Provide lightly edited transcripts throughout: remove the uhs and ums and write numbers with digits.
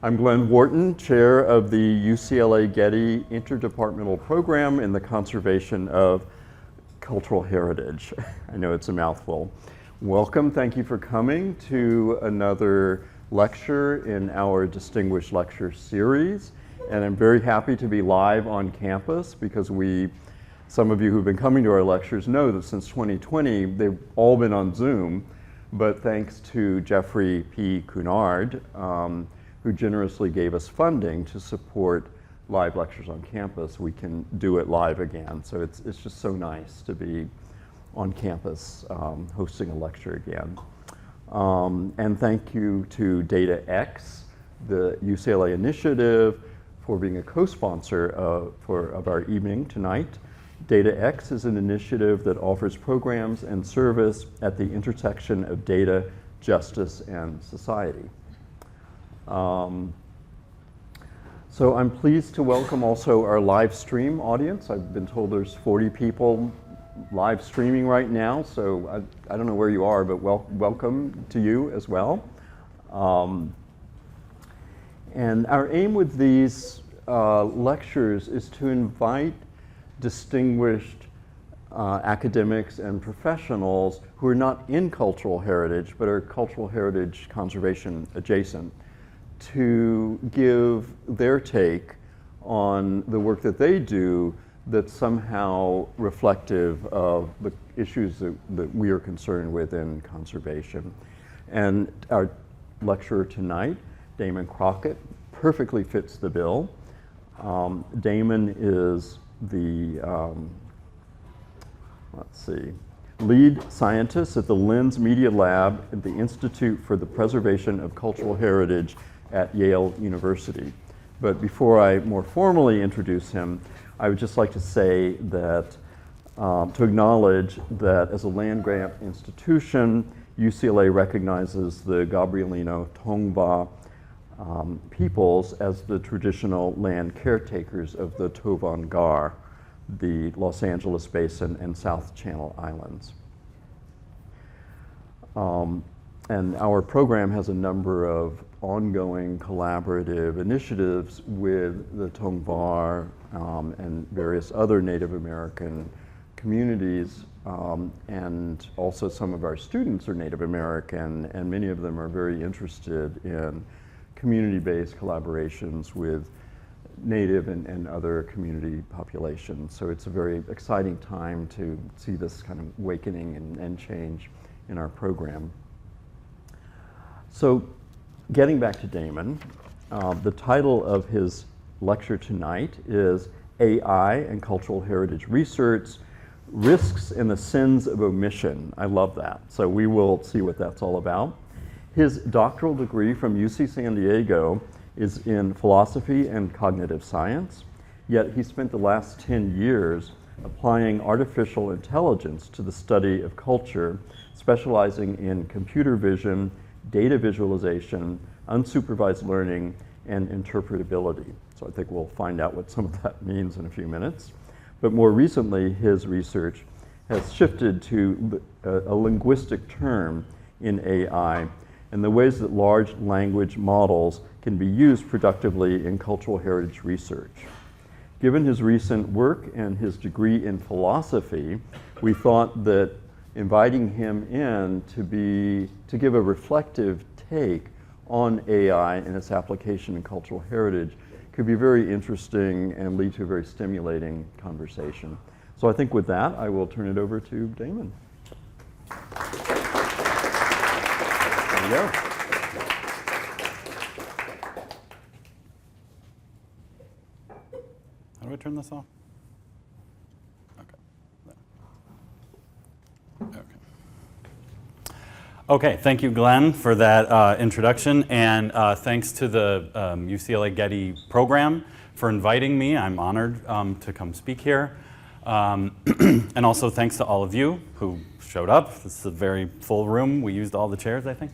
I'm Glenn Wharton, chair of the UCLA Getty Interdepartmental Program in the Conservation of Cultural Heritage. I know it's a mouthful. Welcome, thank you for coming to another lecture in our Distinguished Lecture Series. And I'm very happy to be live on campus because some of you who've been coming to our lectures know that since 2020, they've all been on Zoom, but thanks to Jeffrey P. Cunard, who generously gave us funding to support live lectures on campus, we can do it live again. So it's just so nice to be on campus hosting a lecture again. And thank you to DataX, the UCLA initiative, for being a co-sponsor of our evening tonight. DataX is an initiative that offers programs and service at the intersection of data, justice, and society. So I'm pleased to welcome also our live stream audience. I've been told there's 40 people live streaming right now, so I don't know where you are, but welcome to you as well. And our aim with these lectures is to invite distinguished academics and professionals who are not in cultural heritage, but are cultural heritage conservation adjacent, to give their take on the work that they do that's somehow reflective of the issues that we are concerned with in conservation. And our lecturer tonight, Damon Crockett, perfectly fits the bill. Damon is the, lead scientist at the Lens Media Lab at the Institute for the Preservation of Cultural Heritage at Yale University. But before I more formally introduce him, I would just like to say that, to acknowledge that as a land grant institution, UCLA recognizes the Gabrielino Tongva peoples as the traditional land caretakers of the Tovaangar, the Los Angeles Basin and South Channel Islands. And our program has a number of ongoing collaborative initiatives with the Tongva and various other Native American communities, and also some of our students are Native American, and many of them are very interested in community-based collaborations with Native and other community populations. So it's a very exciting time to see this kind of awakening and change in our program. So getting back to Damon, the title of his lecture tonight is AI and Cultural Heritage Research, Risks and the Sins of Omission. I love that. So we will see what that's all about. His doctoral degree from UC San Diego is in philosophy and cognitive science, yet he spent the last 10 years applying artificial intelligence to the study of culture, specializing in computer vision, data visualization, unsupervised learning, and interpretability. So I think we'll find out what some of that means in a few minutes. But more recently, his research has shifted to a linguistic term in AI and the ways that large language models can be used productively in cultural heritage research. Given his recent work and his degree in philosophy, we thought that inviting him in to give a reflective take on AI and its application in cultural heritage could be very interesting and lead to a very stimulating conversation. So I think with that, I will turn it over to Damon. There you go. How do I turn this off? Okay, thank you, Glenn, for that introduction, and thanks to the UCLA Getty program for inviting me. I'm honored to come speak here. And also thanks to all of you who showed up. This is a very full room. We used all the chairs, I think.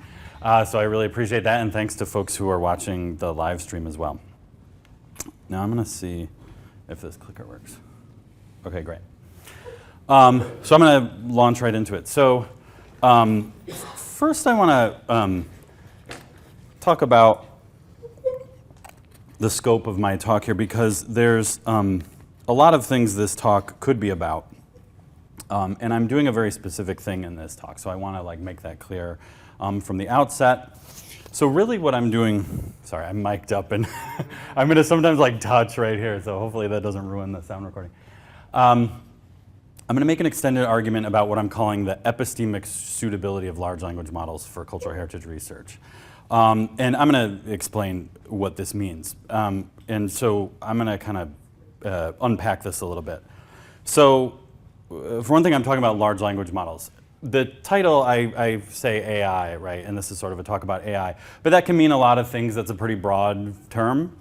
So I really appreciate that, and thanks to folks who are watching the live stream as well. Now I'm gonna see if this clicker works. Okay, great. So I'm gonna launch right into it. So first I wanna talk about the scope of my talk here because there's a lot of things this talk could be about. And I'm doing a very specific thing in this talk, so I want to like make that clear from the outset. So really what I'm doing, sorry, I'm mic'd up and I'm going to sometimes like touch right here, so hopefully that doesn't ruin the sound recording. I'm going to make an extended argument about what I'm calling the epistemic suitability of large language models for cultural heritage research. And I'm going to explain what this means. And so I'm going to kind of unpack this a little bit. So for one thing, I'm talking about large language models. The title, I say AI, right? And this is sort of a talk about AI. But that can mean a lot of things. That's a pretty broad term.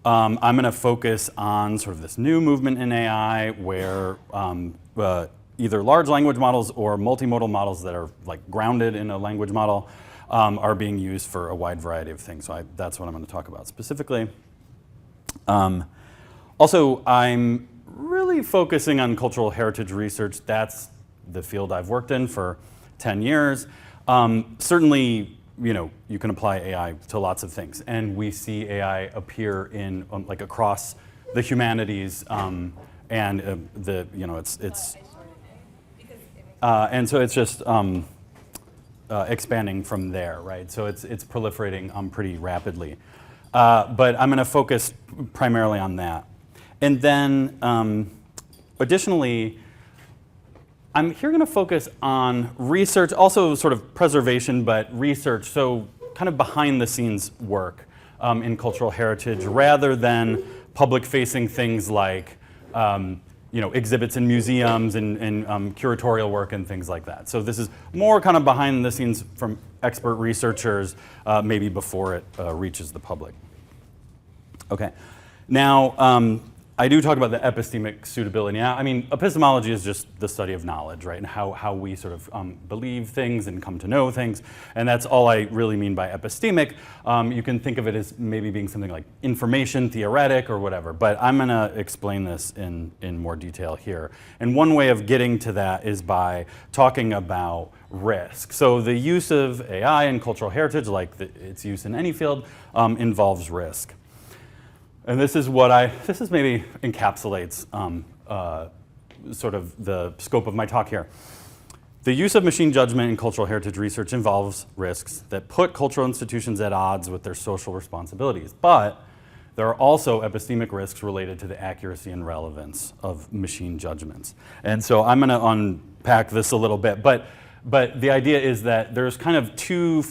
I'm going to focus on sort of this new movement in AI where either large language models or multimodal models that are like grounded in a language model are being used for a wide variety of things. So that's what I'm going to talk about specifically. Also, I'm really focusing on cultural heritage research. That's the field I've worked in for 10 years. Certainly, you can apply AI to lots of things, and we see AI appear in like across the humanities, and and so it's just expanding from there, right? So it's proliferating pretty rapidly. But I'm going to focus primarily on that, and then additionally, I'm here going to focus on research, also sort of preservation, but research, so kind of behind the scenes work in cultural heritage rather than public-facing things like exhibits in museums and curatorial work and things like that. So this is more kind of behind the scenes from expert researchers, maybe before it reaches the public. Okay, now I do talk about the epistemic suitability. Now, I mean, epistemology is just the study of knowledge, right? And how we sort of believe things and come to know things. And that's all I really mean by epistemic. You can think of it as maybe being something like information theoretic or whatever. But I'm going to explain this in more detail here. And one way of getting to that is by talking about risk. So the use of AI in cultural heritage, like its use in any field, involves risk. And this is maybe encapsulates sort of the scope of my talk here. The use of machine judgment in cultural heritage research involves risks that put cultural institutions at odds with their social responsibilities. But there are also epistemic risks related to the accuracy and relevance of machine judgments. And so I'm going to unpack this a little bit. But the idea is that there's kind of two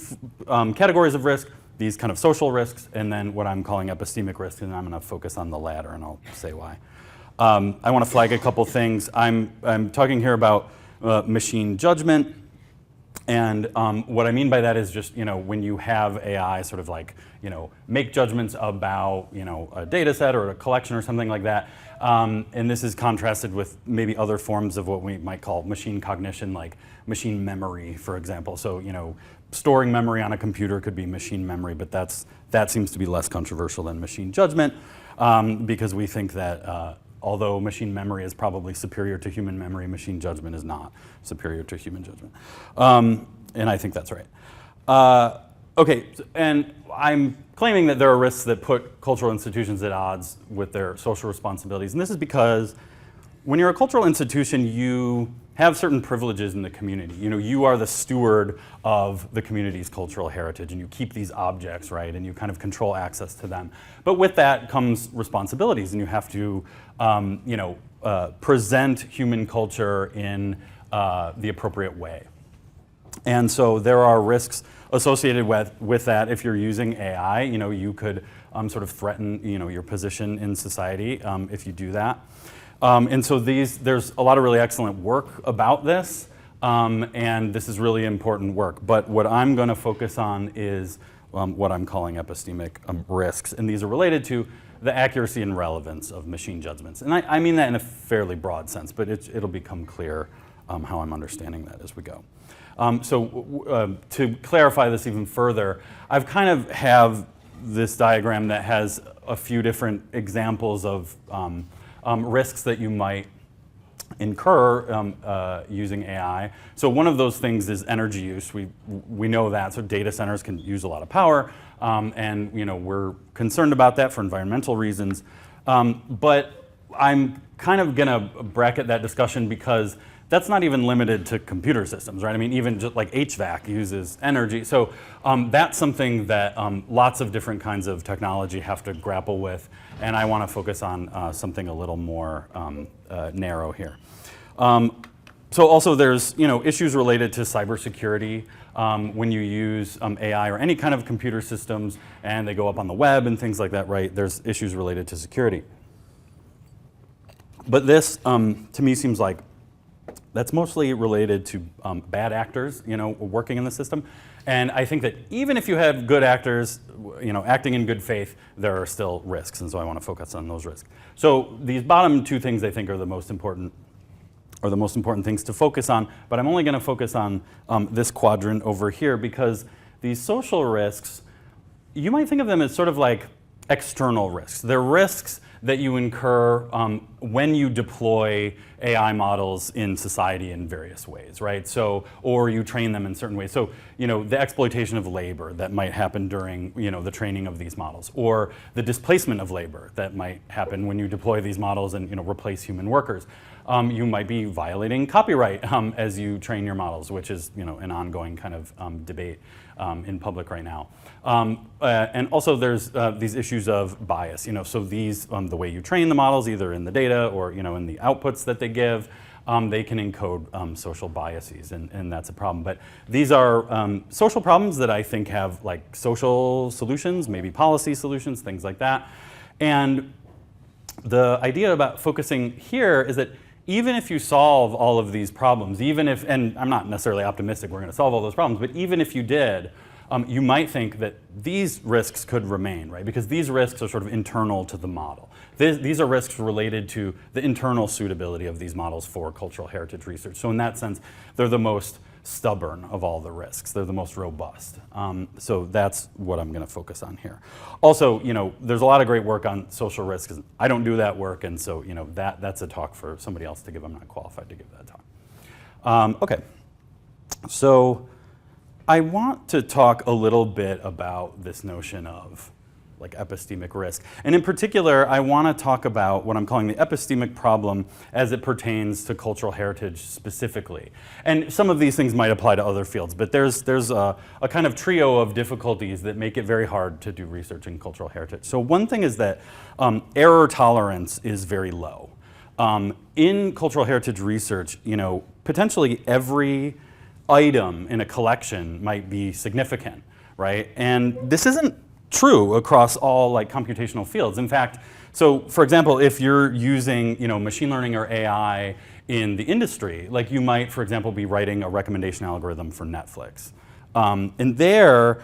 categories of risk. These kind of social risks, and then what I'm calling epistemic risks, and I'm going to focus on the latter, and I'll say why. I want to flag a couple things. I'm talking here about machine judgment, and what I mean by that is just when you have AI sort of like make judgments about a data set or a collection or something like that, and this is contrasted with maybe other forms of what we might call machine cognition, like machine memory, for example. So storing memory on a computer could be machine memory, but that seems to be less controversial than machine judgment because we think that although machine memory is probably superior to human memory, machine judgment is not superior to human judgment. And I think that's right. Okay, and I'm claiming that there are risks that put cultural institutions at odds with their social responsibilities. And this is because when you're a cultural institution, you have certain privileges in the community. You are the steward of the community's cultural heritage, and you keep these objects, right? And you kind of control access to them. But with that comes responsibilities, and you have to, present human culture in the appropriate way. And so there are risks associated with that. If you're using AI, you could sort of threaten, your position in society if you do that. And so there's a lot of really excellent work about this, and this is really important work. But what I'm going to focus on is what I'm calling epistemic risks, and these are related to the accuracy and relevance of machine judgments. And I mean that in a fairly broad sense, but it'll become clear how I'm understanding that as we go. To clarify this even further, I've kind of have this diagram that has a few different examples of risks that you might incur using AI. So one of those things is energy use. We know that, so data centers can use a lot of power, and we're concerned about that for environmental reasons. But I'm kind of going to bracket that discussion because that's not even limited to computer systems, right? I mean, even just like HVAC uses energy. So that's something that lots of different kinds of technology have to grapple with, and I want to focus on something a little more narrow here. So also there's issues related to cybersecurity when you use AI or any kind of computer systems and they go up on the web and things like that, right? There's issues related to security. But this, to me, seems like that's mostly related to bad actors, working in the system. And I think that even if you have good actors, acting in good faith, there are still risks, and so I want to focus on those risks. So these bottom two things I think are the most important things to focus on, but I'm only going to focus on this quadrant over here because these social risks, you might think of them as sort of like external risks. They're risks that you incur when you deploy AI models in society in various ways, right? So, or you train them in certain ways. So, the exploitation of labor that might happen during, the training of these models, or the displacement of labor that might happen when you deploy these models and, replace human workers. You might be violating copyright as you train your models, which is, an ongoing kind of debate in public right now. And also there's these issues of bias, so these, the way you train the models, either in the data or, in the outputs that they give, they can encode social biases, and that's a problem. But these are social problems that I think have like social solutions, maybe policy solutions, things like that. And the idea about focusing here is that even if you solve all of these problems, and I'm not necessarily optimistic we're going to solve all those problems, but even if you did, you might think that these risks could remain, right? Because these risks are sort of internal to the model. These are risks related to the internal suitability of these models for cultural heritage research. So in that sense, they're the most stubborn of all the risks. They're the most robust. So that's what I'm going to focus on here. Also, there's a lot of great work on social risks. I don't do that work, and so that's a talk for somebody else to give. I'm not qualified to give that talk. Okay, so I want to talk a little bit about this notion of like epistemic risk. And in particular, I want to talk about what I'm calling the epistemic problem as it pertains to cultural heritage specifically. And some of these things might apply to other fields, but there's a kind of trio of difficulties that make it very hard to do research in cultural heritage. So one thing is that error tolerance is very low. In cultural heritage research, potentially every item in a collection might be significant, right? And this isn't true across all like computational fields. In fact, so for example, if you're using machine learning or AI in the industry, like you might, for example, be writing a recommendation algorithm for Netflix. And there,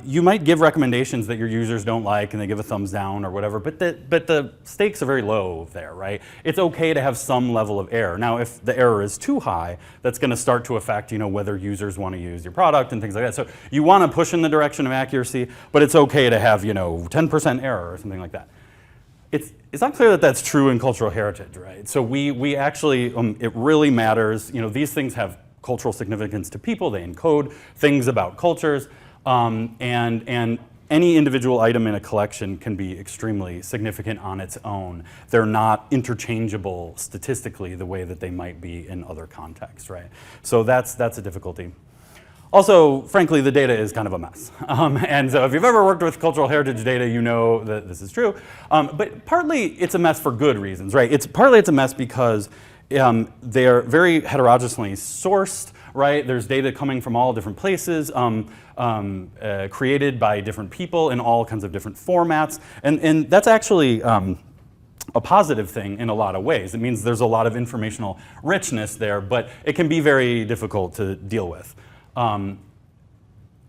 you might give recommendations that your users don't like and they give a thumbs down or whatever, but the stakes are very low there, right? It's okay to have some level of error. Now, if the error is too high, that's going to start to affect whether users want to use your product and things like that. So you want to push in the direction of accuracy, but it's okay to have 10% error or something like that. It's not clear that that's true in cultural heritage, right? So we actually, it really matters. These things have cultural significance to people. They encode things about cultures. And any individual item in a collection can be extremely significant on its own. They're not interchangeable statistically the way that they might be in other contexts, right? So that's a difficulty. Also, frankly, the data is kind of a mess. And so if you've ever worked with cultural heritage data, you know that this is true. But partly it's a mess for good reasons, right? Partly it's a mess because they are very heterogeneously sourced, right? There's data coming from all different places, created by different people in all kinds of different formats. And that's actually a positive thing in a lot of ways. It means there's a lot of informational richness there, but it can be very difficult to deal with.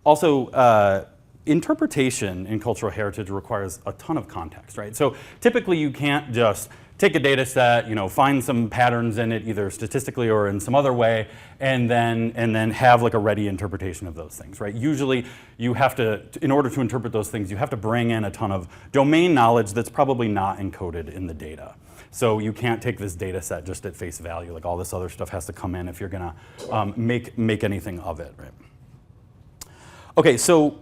Also, interpretation in cultural heritage requires a ton of context, right? So typically you can't just take a data set, find some patterns in it, either statistically or in some other way, and then have like a ready interpretation of those things, right? Usually you have to, in order to interpret those things, you have to bring in a ton of domain knowledge that's probably not encoded in the data. So you can't take this data set just at face value. Like all this other stuff has to come in if you're going to make anything of it, right? Okay, so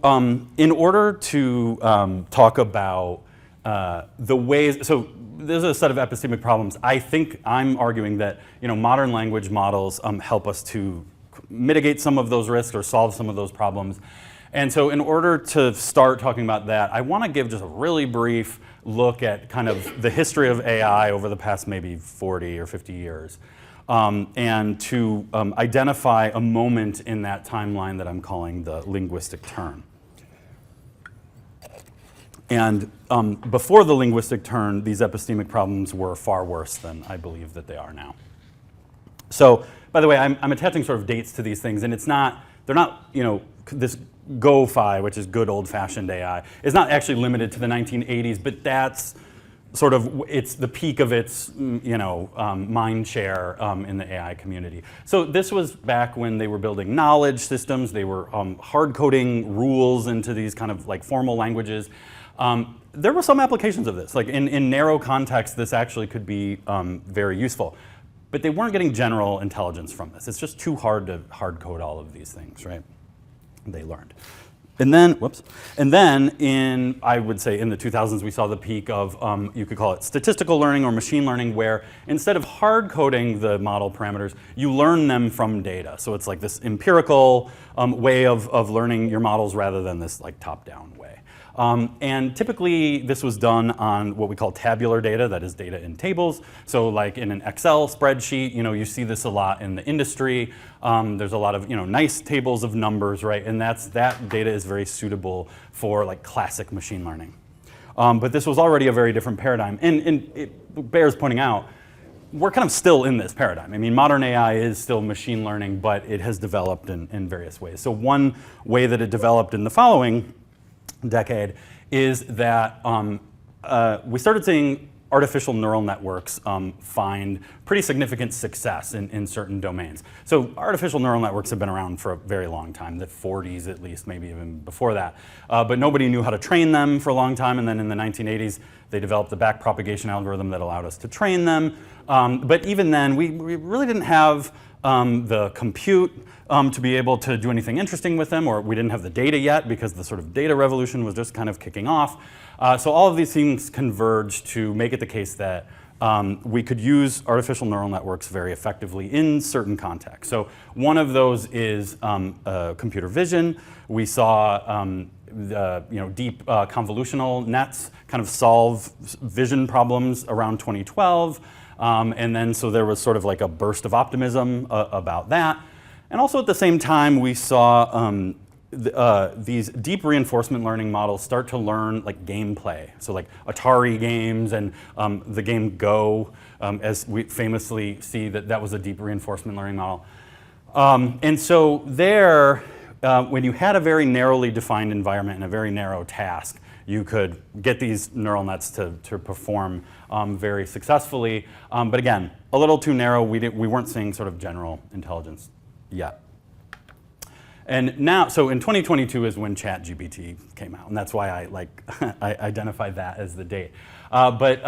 in order to talk about the ways, so there's a set of epistemic problems. I think I'm arguing that modern language models help us to mitigate some of those risks or solve some of those problems. And so in order to start talking about that, I want to give just a really brief look at kind of the history of AI over the past maybe 40 or 50 years. And to identify a moment in that timeline that I'm calling the linguistic turn. And before the linguistic turn, these epistemic problems were far worse than I believe that they are now. So, by the way, I'm attaching sort of dates to these things, and they're not, this GoFi, which is good old-fashioned AI, is not actually limited to the 1980s, but that's sort of, it's the peak of its, mind share in the AI community. So this was back when they were building knowledge systems, they were hard coding rules into these kind of like formal languages. There were some applications of this, like in narrow context, this actually could be very useful. But they weren't getting general intelligence from this. It's just too hard to hard code all of these things, right? They learned. And then, I would say in the 2000s, we saw the peak of, you could call it statistical learning or machine learning, where instead of hard coding the model parameters, you learn them from data. So it's like this empirical way of learning your models rather than this like top-down way. And typically, this was done on what we call tabular data, that is data in tables. So like in an Excel spreadsheet, you see this a lot in the industry. There's a lot of nice tables of numbers, right? And that data is very suitable for like classic machine learning. But this was already a very different paradigm. And it bears pointing out, we're kind of still in this paradigm. I mean, modern AI is still machine learning, but it has developed in various ways. So one way that it developed in the following decade is that we started seeing artificial neural networks find pretty significant success in certain domains. So artificial neural networks have been around for a very long time, the 40s at least, maybe even before that. But nobody knew how to train them for a long time, and then in the 1980s, they developed the backpropagation algorithm that allowed us to train them. But even then, we really didn't have the compute to be able to do anything interesting with them, or we didn't have the data yet because the sort of data revolution was just kind of kicking off. So all of these things converged to make it the case that we could use artificial neural networks very effectively in certain contexts. So one of those is computer vision. We saw deep convolutional nets kind of solve vision problems around 2012. And then so there was sort of like a burst of optimism about that. And also at the same time, we saw these deep reinforcement learning models start to learn like gameplay. So like Atari games and the game Go, as we famously see that was a deep reinforcement learning model. And so there, when you had a very narrowly defined environment and a very narrow task, you could get these neural nets to perform very successfully. But again, a little too narrow. We weren't seeing sort of general intelligence yet. And now, so in 2022 is when ChatGPT came out, and that's why I identified that as the date. But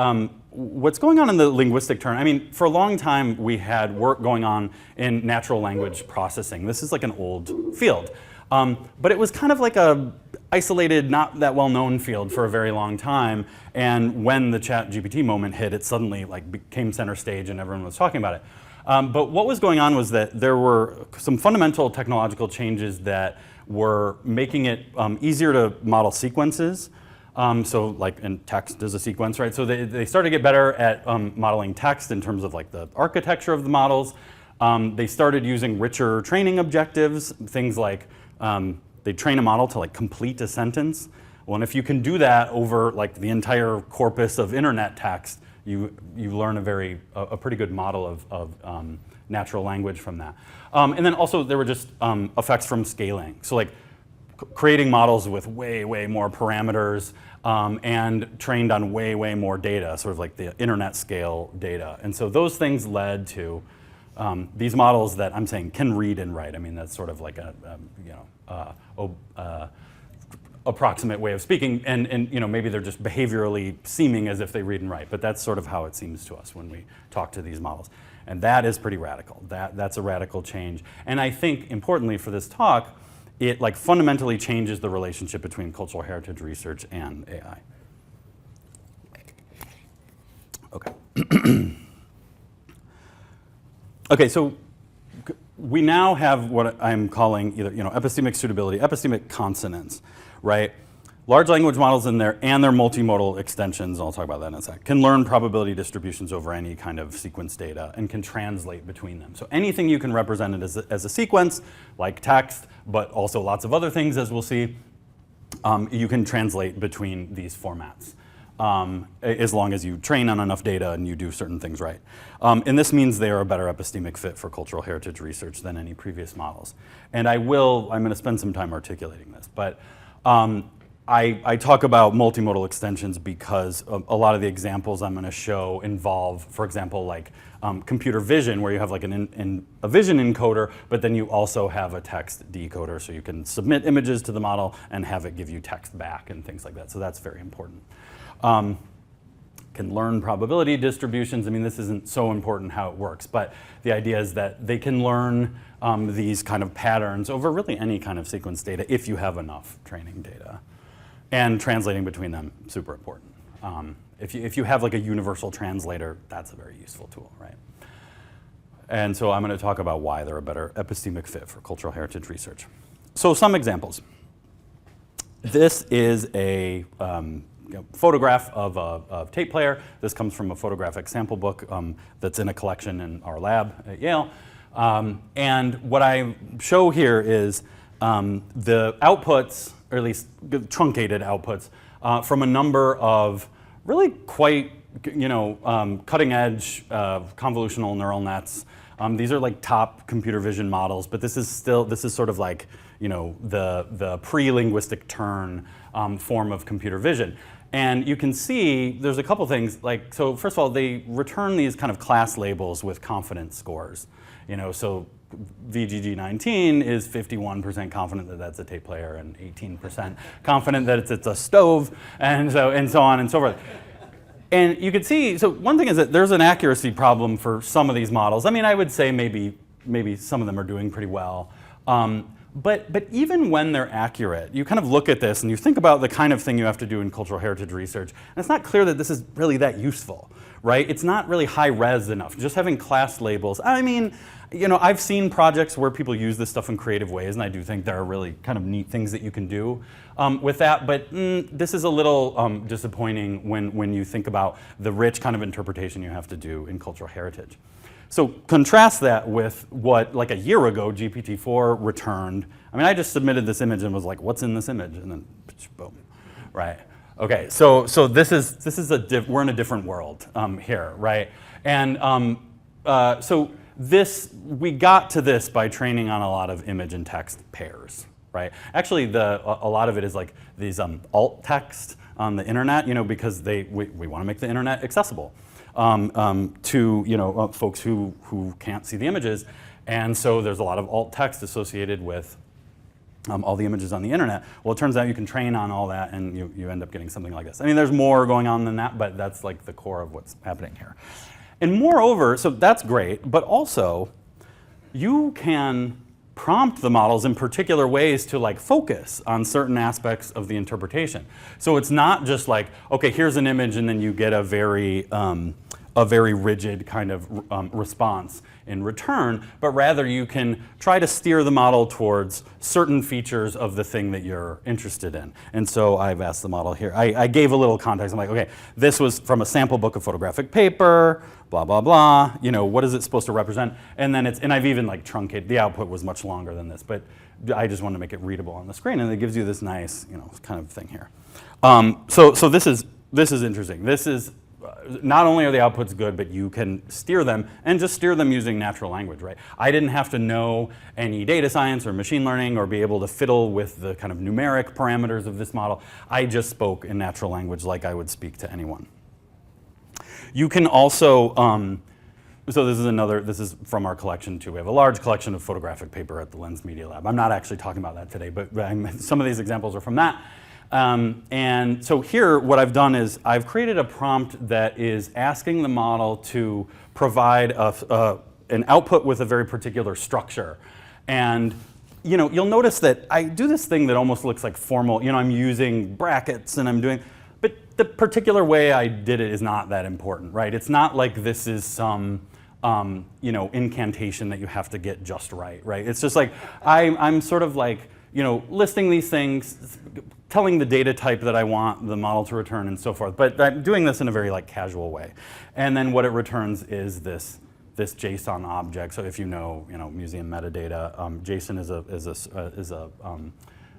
what's going on in the linguistic turn? I mean, for a long time we had work going on in natural language processing. This is like an old field, but it was kind of like a isolated, not that well-known field for a very long time. And when the ChatGPT moment hit, it suddenly like became center stage, and everyone was talking about it. But what was going on was that there were some fundamental technological changes that were making it easier to model sequences. So like in text is a sequence, right? So they started to get better at modeling text in terms of like the architecture of the models. They started using richer training objectives, things like they train a model to like complete a sentence. Well, and if you can do that over like the entire corpus of internet text, you learn a pretty good model of natural language from that. And then also there were just effects from scaling. So like creating models with way more parameters and trained on way more data, sort of like the internet scale data. And so those things led to these models that I'm saying can read and write. I mean, that's sort of like approximate way of speaking, and you know, maybe they're just behaviorally seeming as if they read and write, but that's sort of how it seems to us when we talk to these models. And that is pretty radical. That's a radical change. And I think, importantly for this talk, it like fundamentally changes the relationship between cultural heritage research and AI. Okay. Okay, so we now have what I'm calling either, you know, epistemic suitability, epistemic consonance, right? Large language models and their multimodal extensions, I'll talk about that in a sec, can learn probability distributions over any kind of sequence data and can translate between them. So anything you can represent it as a sequence, like text, but also lots of other things, as we'll see, you can translate between these formats. As long as you train on enough data and you do certain things right. And this means they are a better epistemic fit for cultural heritage research than any previous models. And I'm going to spend some time articulating this, but I talk about multimodal extensions because a lot of the examples I'm going to show involve, for example, like computer vision, where you have like a vision encoder, but then you also have a text decoder, so you can submit images to the model and have it give you text back and things like that. So that's very important. Can learn probability distributions. I mean, this isn't so important how it works, but the idea is that they can learn these kind of patterns over really any kind of sequence data if you have enough training data. And translating between them, super important. If you have like a universal translator, that's a very useful tool, right? And so I'm going to talk about why they're a better epistemic fit for cultural heritage research. So some examples. This is a photograph of a tape player. This comes from a photographic sample book that's in a collection in our lab at Yale. And what I show here is the outputs, or at least truncated outputs, from a number of really quite, you know, cutting edge convolutional neural nets. These are like top computer vision models, but this is sort of like, you know, the pre-linguistic turn form of computer vision. And you can see there's a couple things, like, so first of all, they return these kind of class labels with confidence scores. You know, so VGG19 is 51% confident that that's a tape player and 18% confident that it's a stove, and so on and so forth. And you can see, so one thing is that there's an accuracy problem for some of these models. I mean, I would say maybe some of them are doing pretty well. But even when they're accurate, you kind of look at this and you think about the kind of thing you have to do in cultural heritage research, and it's not clear that this is really that useful, right? It's not really high res enough. Just having class labels. I mean, you know, I've seen projects where people use this stuff in creative ways, and I do think there are really kind of neat things that you can do with that. But this is a little disappointing when you think about the rich kind of interpretation you have to do in cultural heritage. So contrast that with what, like a year ago, GPT-4 returned. I mean, I just submitted this image and was like, "What's in this image?" And then, boom, right? Okay, so we're in a different world here, right? And so we got to this by training on a lot of image and text pairs, right? Actually, a lot of it is like these alt text on the internet, you know, because we want to make the internet accessible to, you know, folks who can't see the images, and so there's a lot of alt text associated with all the images on the internet. Well, it turns out you can train on all that, and you end up getting something like this. I mean, there's more going on than that, but that's like the core of what's happening here. And moreover, so that's great, but also you can prompt the models in particular ways to like focus on certain aspects of the interpretation. So it's not just like, okay, here's an image and then you get a very rigid kind of response in return, but rather you can try to steer the model towards certain features of the thing that you're interested in. And so I've asked the model here, I gave a little context. I'm like, okay, this was from a sample book of photographic paper, blah, blah, blah. You know, what is it supposed to represent? And then and I've even like truncated, the output was much longer than this, but I just want to make it readable on the screen, and it gives you this nice, you know, kind of thing here. So this is interesting. This is, not only are the outputs good, but you can steer them, and just steer them using natural language, right? I didn't have to know any data science or machine learning or be able to fiddle with the kind of numeric parameters of this model. I just spoke in natural language like I would speak to anyone. You can also, so this is from our collection too. We have a large collection of photographic paper at the Lens Media Lab. I'm not actually talking about that today, but some of these examples are from that. And so here, what I've done is I've created a prompt that is asking the model to provide an output with a very particular structure. And you'll notice that I do this thing that almost looks like formal. I'm using brackets and I'm doing, but the particular way I did it is not that important, right? It's not like this is some incantation that you have to get just right? It's just like I'm sort of like listing these things, telling the data type that I want the model to return and so forth. But I'm doing this in a very casual way. And then what it returns is this JSON object. So if you know museum metadata, JSON is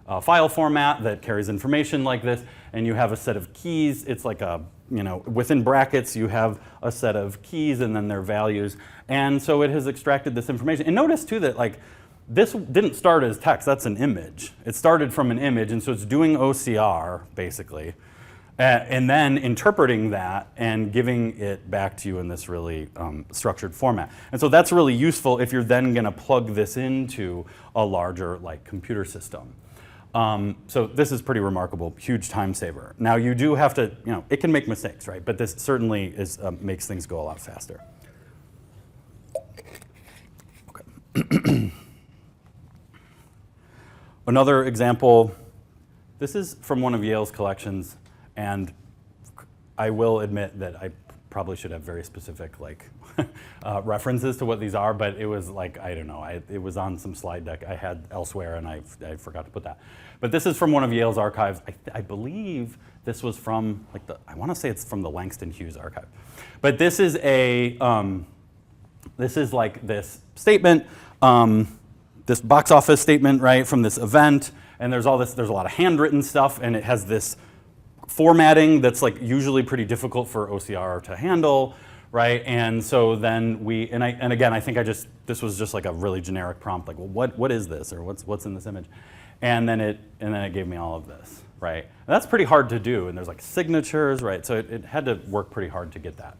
a file format that carries information like this, and you have a set of keys. It's like within brackets you have a set of keys and then their values. And so it has extracted this information. And notice too that this didn't start as text, that's an image. It started from an image, and so it's doing OCR, basically, and then interpreting that and giving it back to you in this really structured format. And so that's really useful if you're then gonna plug this into a larger computer system. So this is pretty remarkable, huge time saver. Now you do have to, it can make mistakes, right? But this certainly makes things go a lot faster. Okay. Another example, this is from one of Yale's collections, and I will admit that I probably should have very specific references to what these are, but it was I don't know, it was on some slide deck I had elsewhere and I forgot to put that. But this is from one of Yale's archives. I believe this was from I want to say it's from the Langston Hughes archive. But this is this statement, this box office statement, right, from this event, and there's a lot of handwritten stuff, and it has this formatting that's usually pretty difficult for OCR to handle, right? And so then and again, I think this was just a really generic prompt, well, what is this, or what's in this image? And then it gave me all of this, right? And that's pretty hard to do, and there's signatures, right? So it had to work pretty hard to get that.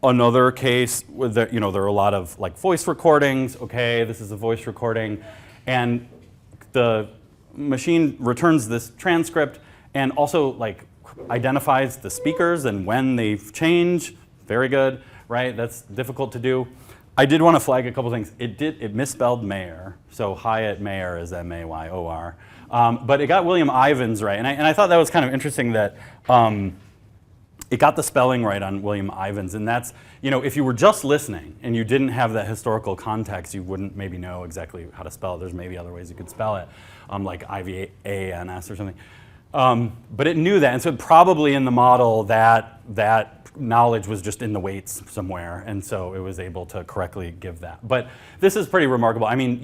Another case, there are a lot of voice recordings. Okay, this is a voice recording, and the machine returns this transcript and also identifies the speakers and when they change. Very good, right? That's difficult to do. I did want to flag a couple things. It misspelled Mayor, so Hyatt Mayor is M-A-Y-O-R, but it got William Ivins right, and I thought that was kind of interesting that. It got the spelling right on William Ivins, and that's, if you were just listening and you didn't have that historical context, you wouldn't maybe know exactly how to spell it. There's maybe other ways you could spell it, like I-V-A-N-S or something. But it knew that, and so probably in the model that knowledge was just in the weights somewhere, and so it was able to correctly give that. But this is pretty remarkable. I mean,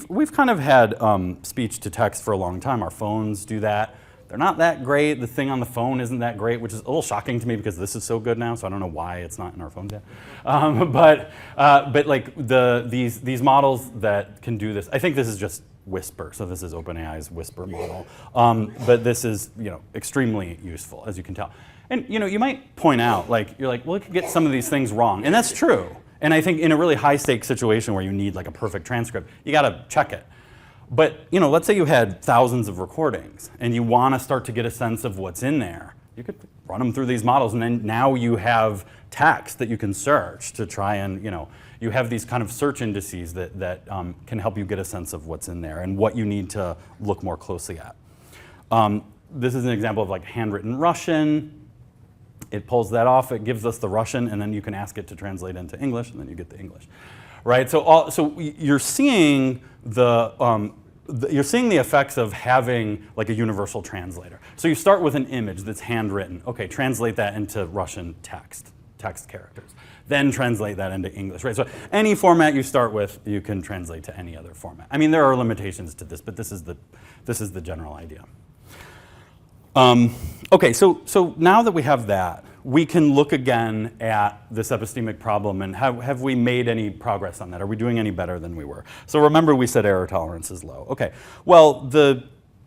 we've kind of had speech to text for a long time. Our phones do that. They're not that great. The thing on the phone isn't that great, which is a little shocking to me because this is so good now, so I don't know why it's not in our phones yet. But these models that can do this, I think this is just Whisper, so this is OpenAI's Whisper model. But this is extremely useful, as you can tell. And you might point out, you're well, it could get some of these things wrong, and that's true. And I think in a really high-stakes situation where you need a perfect transcript, you got to check it. But let's say you had thousands of recordings and you want to start to get a sense of what's in there. You could run them through these models, and then now you have text that you can search to try and, you have these kind of search indices that can help you get a sense of what's in there and what you need to look more closely at. This is an example of handwritten Russian. It pulls that off, it gives us the Russian, and then you can ask it to translate into English, and then you get the English. Right, so you're seeing you're seeing the effects of having a universal translator. So you start with an image that's handwritten. Okay, translate that into Russian text characters. Then translate that into English. Right, so any format you start with, you can translate to any other format. I mean, there are limitations to this, but this is the general idea. Okay, so now that we have that, we can look again at this epistemic problem and have we made any progress on that? Are we doing any better than we were? So remember we said error tolerance is low. Okay, well,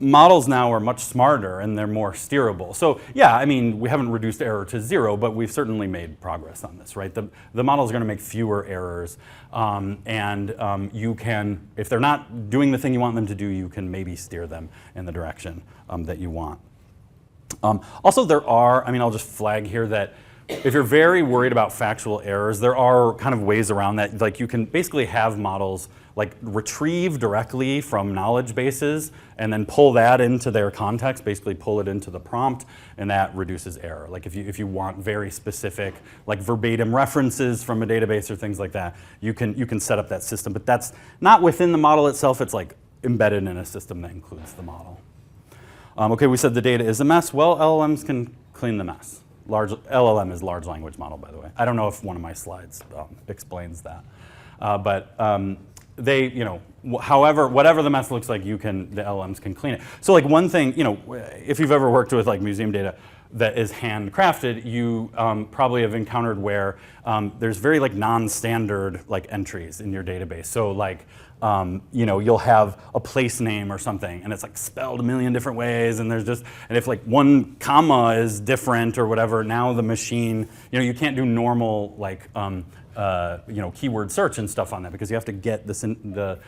models now are much smarter and they're more steerable. So yeah, I mean, we haven't reduced error to zero, but we've certainly made progress on this, right? The models are going to make fewer errors, you can, if they're not doing the thing you want them to do, you can maybe steer them in the direction that you want. Also, there are, I mean, I'll just flag here that if you're very worried about factual errors, there are kind of ways around that. Like you can basically have models like retrieve directly from knowledge bases and then pull that into their context, basically pull it into the prompt, and that reduces error. Like if you want very specific, like verbatim references from a database or things like that, you can set up that system. But that's not within the model itself, it's like embedded in a system that includes the model. Okay, we said the data is a mess. Well, LLMs can clean the mess. LLM is large language model, by the way. I don't know if one of my slides explains that. They, you know, whatever the mess looks like, the LLMs can clean it. So like one thing, you know, if you've ever worked with like museum data that is handcrafted, you probably have encountered where there's very like non-standard like entries in your database. So like, you know, you'll have a place name or something and it's like spelled a million different ways, and if like one comma is different or whatever, now the machine, you know, you can't do normal like, you know, keyword search and stuff on that because you have to get the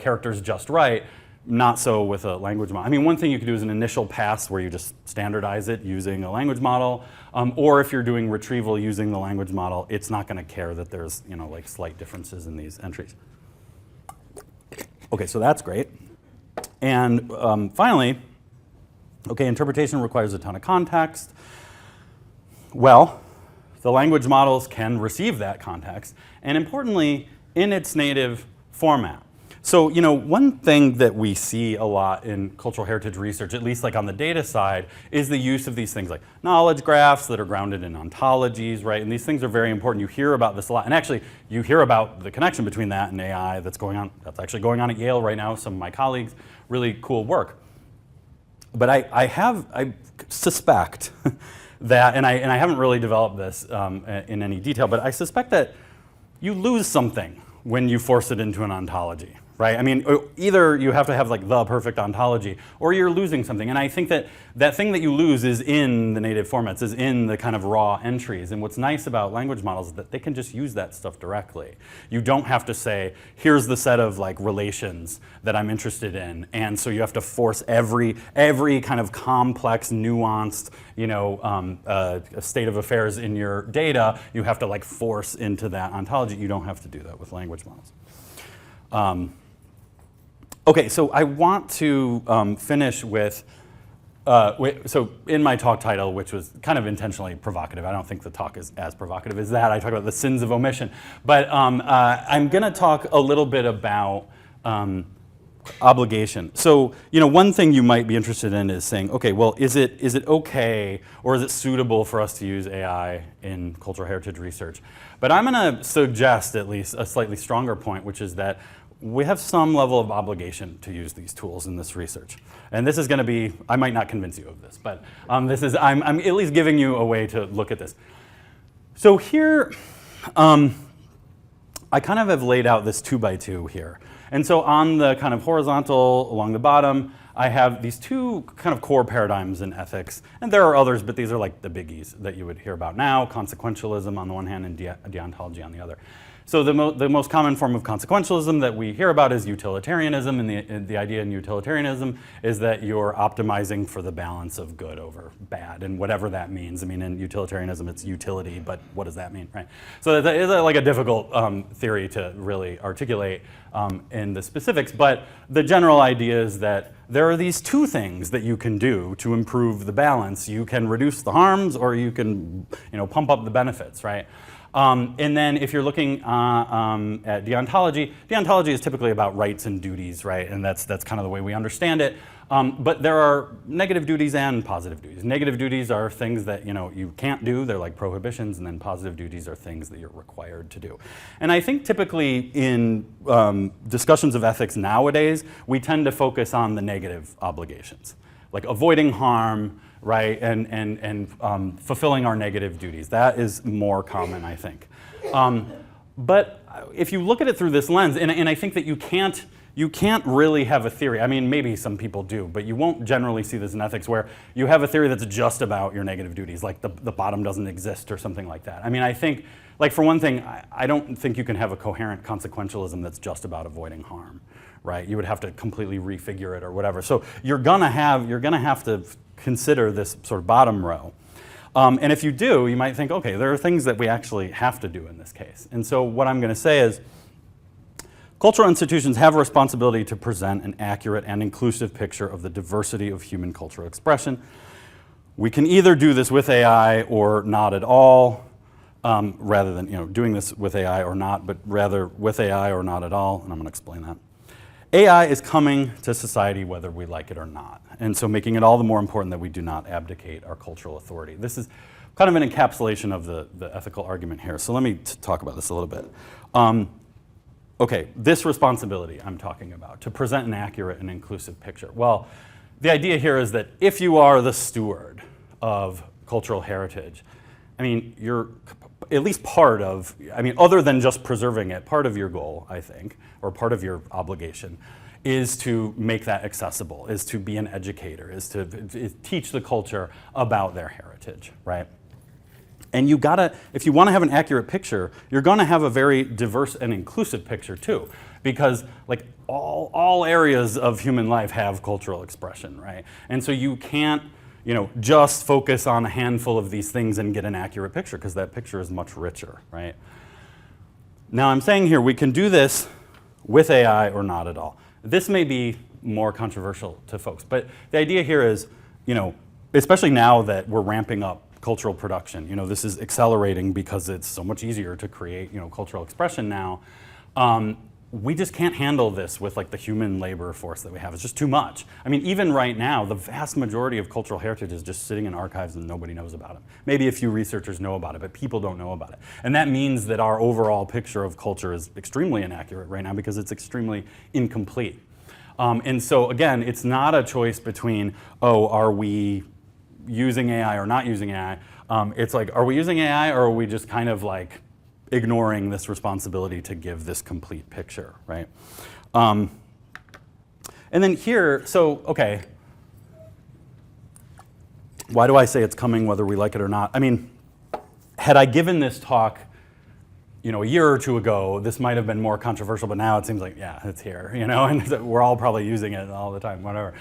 characters just right. Not so with a language model. I mean, one thing you could do is an initial pass where you just standardize it using a language model, or if you're doing retrieval using the language model, it's not going to care that there's, you know, like slight differences in these entries. Okay, so that's great. And finally, okay, interpretation requires a ton of context. Well, the language models can receive that context, and importantly, in its native format. So, you know, one thing that we see a lot in cultural heritage research, at least like on the data side, is the use of these things like knowledge graphs that are grounded in ontologies, right? And these things are very important. You hear about this a lot. And actually, you hear about the connection between that and AI that's going on. That's actually going on at Yale right now. Some of my colleagues, really cool work. But I suspect that, and I haven't really developed this in any detail, but I suspect that you lose something when you force it into an ontology, right? I mean, either you have to have like the perfect ontology, or you're losing something. And I think that that thing that you lose is in the native formats, is in the kind of raw entries. And what's nice about language models is that they can just use that stuff directly. You don't have to say, here's the set of like relations that I'm interested in. And so you have to force every kind of complex, nuanced, you know, state of affairs in your data, you have to like force into that ontology. You don't have to do that with language models. Okay, so I want to finish with, so in my talk title, which was kind of intentionally provocative, I don't think the talk is as provocative as that. I talk about the sins of omission. But I'm going to talk a little bit about obligation. So, you know, one thing you might be interested in is saying, okay, well, is it okay or is it suitable for us to use AI in cultural heritage research? But I'm going to suggest at least a slightly stronger point, which is that we have some level of obligation to use these tools in this research. And this is going to be, I might not convince you of this, but I'm at least giving you a way to look at this. So here, I kind of have laid out this 2x2 here. And so on the kind of horizontal along the bottom, I have these two kind of core paradigms in ethics. And there are others, but these are like the biggies that you would hear about now, consequentialism on the one hand and deontology on the other. So the most common form of consequentialism that we hear about is utilitarianism, and the idea in utilitarianism is that you're optimizing for the balance of good over bad, and whatever that means. I mean, in utilitarianism, it's utility, but what does that mean, right? So that is like a difficult theory to really articulate in the specifics, but the general idea is that there are these two things that you can do to improve the balance. You can reduce the harms, or you can, you know, pump up the benefits, right? And then if you're looking at deontology, deontology is typically about rights and duties, right? And that's kind of the way we understand it. But there are negative duties and positive duties. Negative duties are things that, you know, you can't do. They're like prohibitions. And then positive duties are things that you're required to do. And I think typically in discussions of ethics nowadays, we tend to focus on the negative obligations, like avoiding harm, right, and fulfilling our negative duties. That is more common, I think. But if you look at it through this lens, and I think that you you can't really have a theory. I mean, maybe some people do, but you won't generally see this in ethics where you have a theory that's just about your negative duties, like the bottom doesn't exist or something like that. I mean, I think, like for one thing, I don't think you can have a coherent consequentialism that's just about avoiding harm, right? You would have to completely refigure it or whatever. So you're gonna have to consider this sort of bottom row. And if you do, you might think, okay, there are things that we actually have to do in this case. And so what I'm gonna say is, cultural institutions have a responsibility to present an accurate and inclusive picture of the diversity of human cultural expression. We can either do this with AI or not at all, rather than doing this with AI or not, but rather with AI or not at all, and I'm going to explain that. AI is coming to society whether we like it or not, and so making it all the more important that we do not abdicate our cultural authority. This is kind of an encapsulation of the ethical argument here, so let me talk about this a little bit. Okay, this responsibility I'm talking about, to present an accurate and inclusive picture. Well, the idea here is that if you are the steward of cultural heritage, I mean, you're at least part of, I mean, other than just preserving it, part of your goal, I think, or part of your obligation, is to make that accessible, is to be an educator, is to teach the culture about their heritage, right? And you gotta, if you wanna have an accurate picture, you're gonna have a very diverse and inclusive picture too, because like all areas of human life have cultural expression, right? And so you can't, just focus on a handful of these things and get an accurate picture, because that picture is much richer, right? Now I'm saying here, we can do this with AI or not at all. This may be more controversial to folks, but the idea here is, especially now that we're ramping up cultural production. This is accelerating because it's so much easier to create, cultural expression now. We just can't handle this with like the human labor force that we have. It's just too much. I mean, even right now, the vast majority of cultural heritage is just sitting in archives and nobody knows about it. Maybe a few researchers know about it, but people don't know about it. And that means that our overall picture of culture is extremely inaccurate right now because it's extremely incomplete. And so again, it's not a choice between, are we using AI or not using AI. It's like, are we using AI or are we just kind of like ignoring this responsibility to give this complete picture, right? And then here, so, okay, why do I say it's coming whether we like it or not? I mean, had I given this talk, a year or two ago, this might have been more controversial, but now it seems like, yeah, it's here, and we're all probably using it all the time, whatever.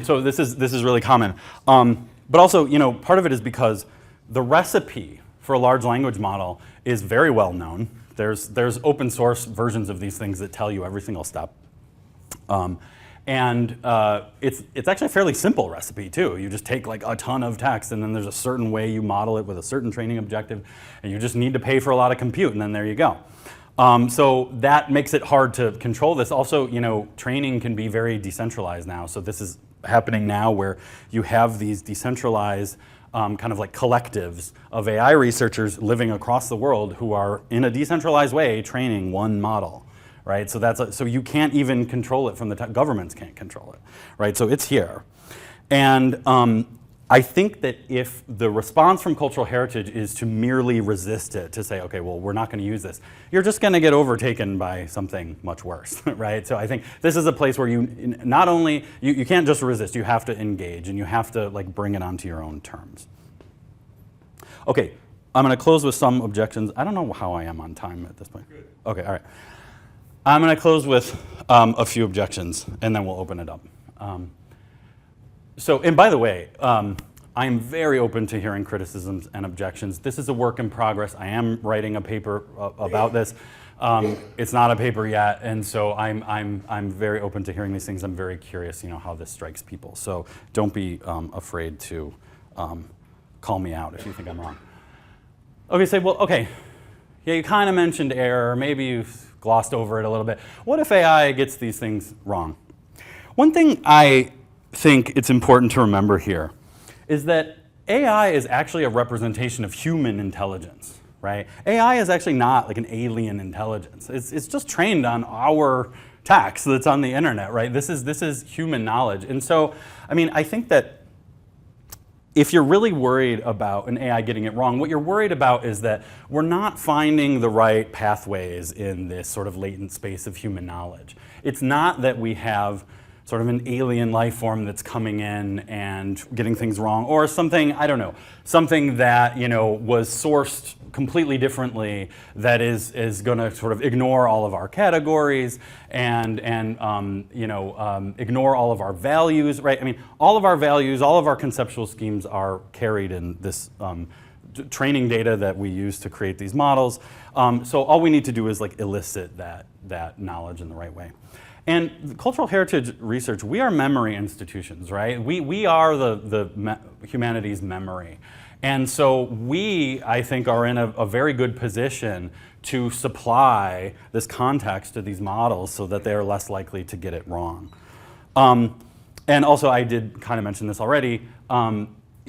So this is really common. But also, part of it is because the recipe for a large language model is very well known. There's open source versions of these things that tell you every single step. It's actually a fairly simple recipe too. You just take like a ton of text and then there's a certain way you model it with a certain training objective and you just need to pay for a lot of compute and then there you go. So that makes it hard to control this. Also, training can be very decentralized now. So this is happening now where you have these decentralized kind of like collectives of AI researchers living across the world who are in a decentralized way training one model, right? So so you can't even control it from the governments can't control it, right? So it's here. And I think that if the response from cultural heritage is to merely resist it, to say, okay, well, we're not going to use this, you're just going to get overtaken by something much worse, right? So I think this is a place where you not only, you can't just resist, you have to engage and you have to like bring it onto your own terms. Okay, I'm going to close with some objections. I don't know how I am on time at this point. Good. Okay, all right. I'm going to close with a few objections and then we'll open it up. And by the way, I am very open to hearing criticisms and objections. This is a work in progress. I am writing a paper about this. It's not a paper yet, and so I'm very open to hearing these things. I'm very curious, how this strikes people. So don't be afraid to call me out if you think I'm wrong. Okay, say, well, okay, yeah, you kind of mentioned error. Maybe you've glossed over it a little bit. What if AI gets these things wrong? One thing I think it's important to remember here is that AI is actually a representation of human intelligence, right? AI is actually not like an alien intelligence. It's just trained on our text that's on the internet, right? This is human knowledge. And so, I mean, I think that if you're really worried about an AI getting it wrong, what you're worried about is that we're not finding the right pathways in this sort of latent space of human knowledge. It's not that we have sort of an alien life form that's coming in and getting things wrong, or something, I don't know, something that, you know, was sourced completely differently that is going to sort of ignore all of our categories and ignore all of our values, right? I mean, all of our values, all of our conceptual schemes are carried in this training data that we use to create these models. So all we need to do is like elicit that knowledge in the right way. And cultural heritage research, we are memory institutions, right? We are the humanities memory. And so we, I think, are in a very good position to supply this context to these models so that they are less likely to get it wrong. And also, I did kind of mention this already,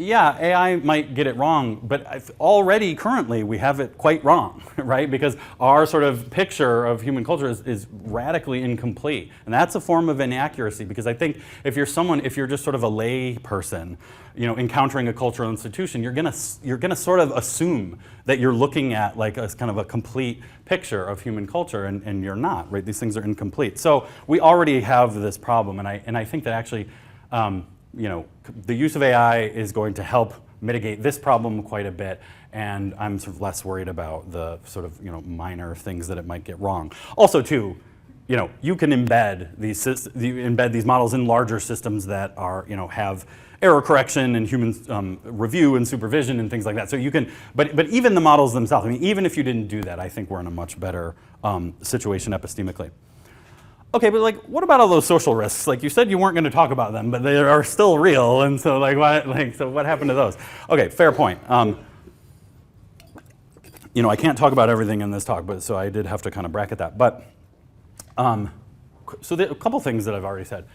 yeah, AI might get it wrong, but already currently we have it quite wrong, right? Because our sort of picture of human culture is radically incomplete. And that's a form of inaccuracy, because I think if you're just sort of a lay person, you know, encountering a cultural institution, you're gonna sort of assume that you're looking at like a kind of a complete picture of human culture, and you're not, right? These things are incomplete. So we already have this problem, and I think that actually, you know, the use of AI is going to help mitigate this problem quite a bit, and I'm sort of less worried about the sort of, you know, minor things that it might get wrong. Also, too, you know, you can embed these models in larger systems that are, you know, have error correction and human review and supervision and things like that. So you can, but even the models themselves, I mean, even if you didn't do that, I think we're in a much better situation epistemically. Okay, but like, what about all those social risks? Like you said, you weren't going to talk about them, but they are still real, and so like, what happened to those? Okay, fair point. You know, I can't talk about everything in this talk, but so I did have to kind of bracket that. But so a couple things that I've already said.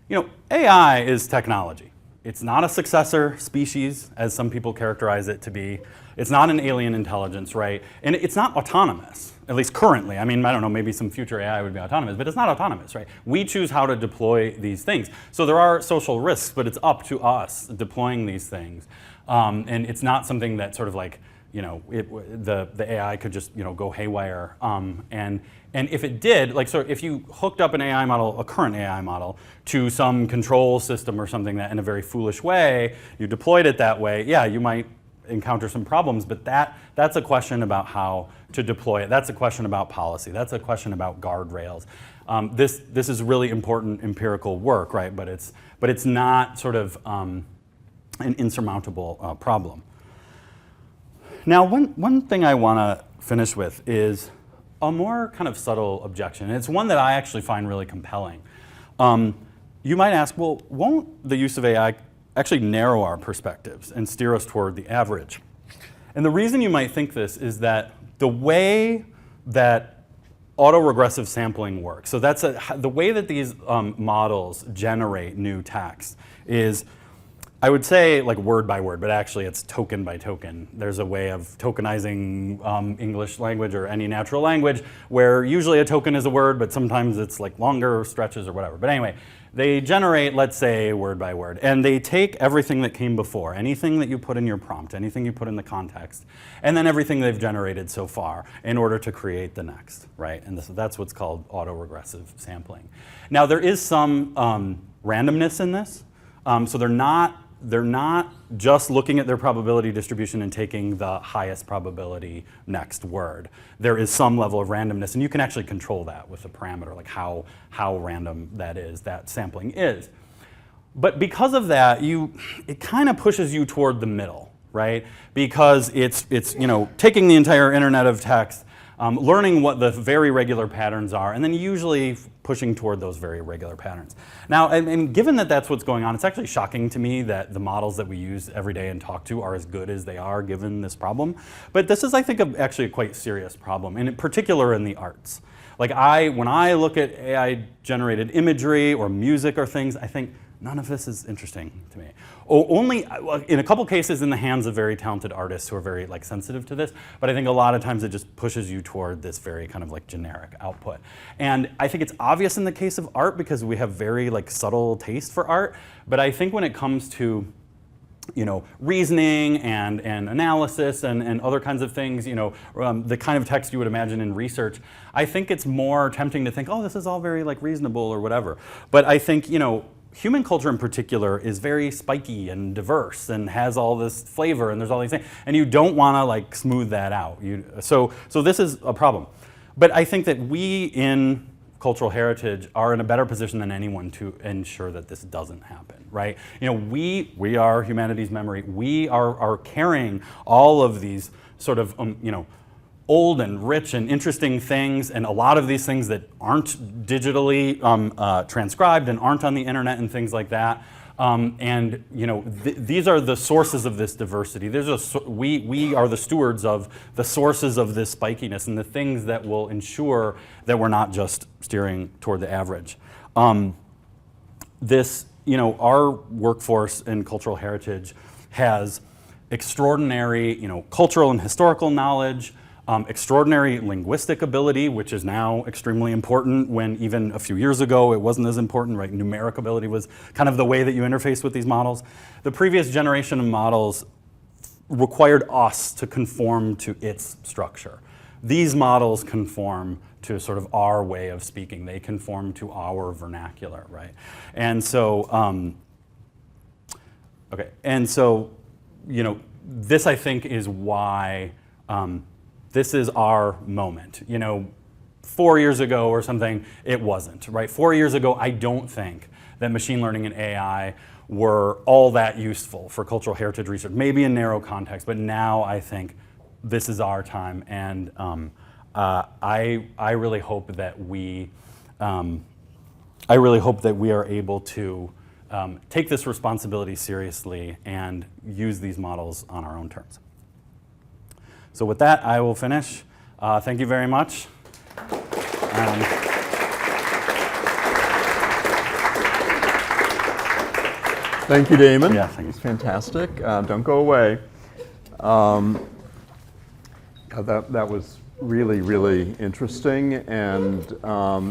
You know, AI is technology. It's not a successor species, as some people characterize it to be. It's not an alien intelligence, right? And it's not autonomous, at least currently. I mean, I don't know, maybe some future AI would be autonomous, but it's not autonomous, right? We choose how to deploy these things. So there are social risks, but it's up to us deploying these things. And it's not something that sort of like, you know, the AI could just, you know, go haywire. And if it did, like, so if you hooked up an AI model, a current AI model, to some control system or something that in a very foolish way, you deployed it that way, yeah, you might encounter some problems, but that's a question about how to deploy it. That's a question about policy. That's a question about guardrails. This is really important empirical work, right? But it's not sort of an insurmountable problem. Now, one thing I want to finish with is a more kind of subtle objection. It's one that I actually find really compelling. You might ask, well, won't the use of AI actually narrow our perspectives and steer us toward the average? And the reason you might think this is that the way that autoregressive sampling works, so that's the way that these models generate new text is, I would say like word by word, but actually it's token by token. There's a way of tokenizing English language or any natural language where usually a token is a word, but sometimes it's like longer stretches or whatever. But anyway, they generate, let's say, word by word, and they take everything that came before, anything that you put in your prompt, anything you put in the context, and then everything they've generated so far in order to create the next, right? And that's what's called autoregressive sampling. Now, there is some randomness in this, so they're not just looking at their probability distribution and taking the highest probability next word. There is some level of randomness, and you can actually control that with a parameter, like how random that sampling is. But because of that, it kind of pushes you toward the middle, right? Because it's you know, taking the entire internet of text, learning what the very regular patterns are, and then usually pushing toward those very regular patterns. Now, and given that that's what's going on, it's actually shocking to me that the models that we use every day and talk to are as good as they are given this problem. But this is, I think, actually a quite serious problem, and in particular in the arts. Like when I look at AI-generated imagery or music or things, I think none of this is interesting to me. Only in a couple cases in the hands of very talented artists who are very like sensitive to this, but I think a lot of times it just pushes you toward this very kind of like generic output. And I think it's obvious in the case of art because we have very like subtle taste for art, but I think when it comes to reasoning and analysis and other kinds of things, the kind of text you would imagine in research, I think it's more tempting to think, oh, this is all very like reasonable or whatever. But I think, human culture in particular is very spiky and diverse and has all this flavor and there's all these things, and you don't want to like smooth that out. So this is a problem. But I think that we in cultural heritage are in a better position than anyone to ensure that this doesn't happen, right? We are humanities memory. We are carrying all of these sort of, old and rich and interesting things, and a lot of these things that aren't digitally transcribed and aren't on the internet and things like that. These are the sources of this diversity. We are the stewards of the sources of this spikiness and the things that will ensure that we're not just steering toward the average. Our workforce in cultural heritage has extraordinary, cultural and historical knowledge, extraordinary linguistic ability, which is now extremely important when even a few years ago it wasn't as important, right? Numeric ability was kind of the way that you interface with these models. The previous generation of models required us to conform to its structure. These models conform to sort of our way of speaking. They conform to our vernacular, right? And so, this I think is why this is our moment. 4 years ago or something, it wasn't, right? 4 years ago, I don't think that machine learning and AI were all that useful for cultural heritage research, maybe in narrow context, but now I think this is our time, and I really hope that we are able to take this responsibility seriously and use these models on our own terms. So with that, I will finish. Thank you very much. Thank you, Damon. Yeah, thank you. It's fantastic. Don't go away. That was really, really interesting. And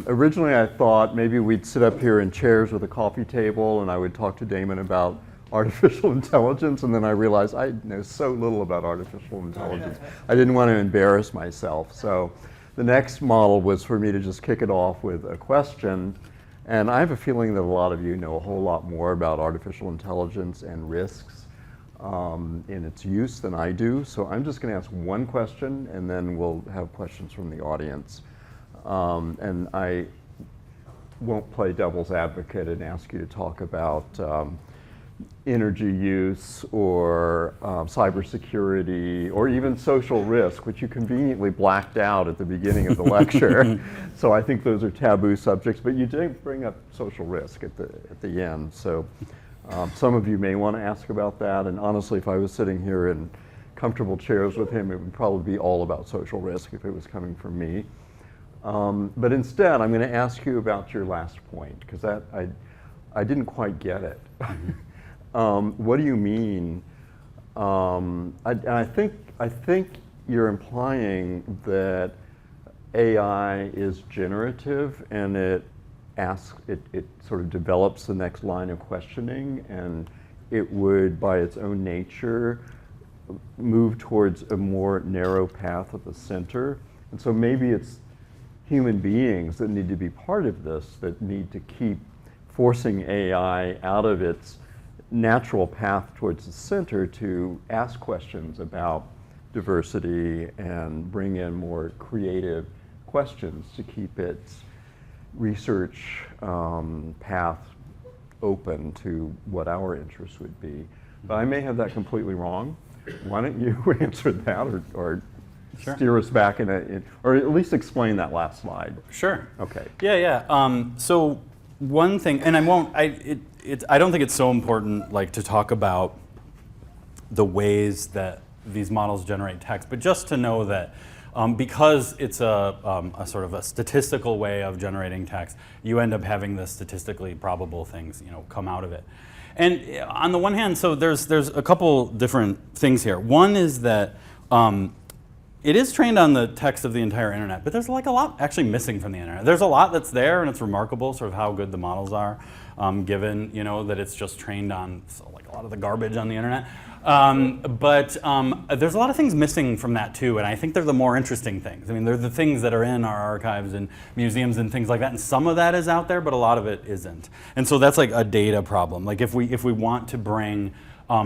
originally I thought maybe we'd sit up here in chairs with a coffee table and I would talk to Damon about artificial intelligence, and then I realized I know so little about artificial intelligence. I didn't want to embarrass myself. So the next model was for me to just kick it off with a question. And I have a feeling that a lot of you know a whole lot more about artificial intelligence and risks in its use than I do. So I'm just going to ask one question, and then we'll have questions from the audience. And I won't play devil's advocate and ask you to talk about energy use or cybersecurity or even social risk, which you conveniently blacked out at the beginning of the lecture. So I think those are taboo subjects, but you did bring up social risk at the end. So some of you may want to ask about that, and honestly, if I was sitting here in comfortable chairs with him, it would probably be all about social risk if it was coming from me. But instead, I'm going to ask you about your last point, because I didn't quite get it. What do you mean? I think you're implying that AI is generative and it sort of develops the next line of questioning, and it would, by its own nature, move towards a more narrow path at the center. And so maybe it's human beings that need to be part of this, that need to keep forcing AI out of its natural path towards the center to ask questions about diversity and bring in more creative questions to keep its research path open to what our interests would be. But I may have that completely wrong. Why don't you answer that, or Sure. steer us back or at least explain that last slide? Sure. Okay. Yeah. So one thing, and I don't think it's so important to talk about the ways that these models generate text, but just to know that because it's a sort of a statistical way of generating text, you end up having the statistically probable things come out of it. And on the one hand, so there's a couple different things here. One is that it is trained on the text of the entire internet, but there's a lot actually missing from the internet. There's a lot that's there, and it's remarkable sort of how good the models are, given that it's just trained on lot of the garbage on the internet. But there's a lot of things missing from that too, and I think they're the more interesting things. I mean, they're the things that are in our archives and museums and things like that, and some of that is out there, but a lot of it isn't. And so that's like a data problem. Like if we want to bring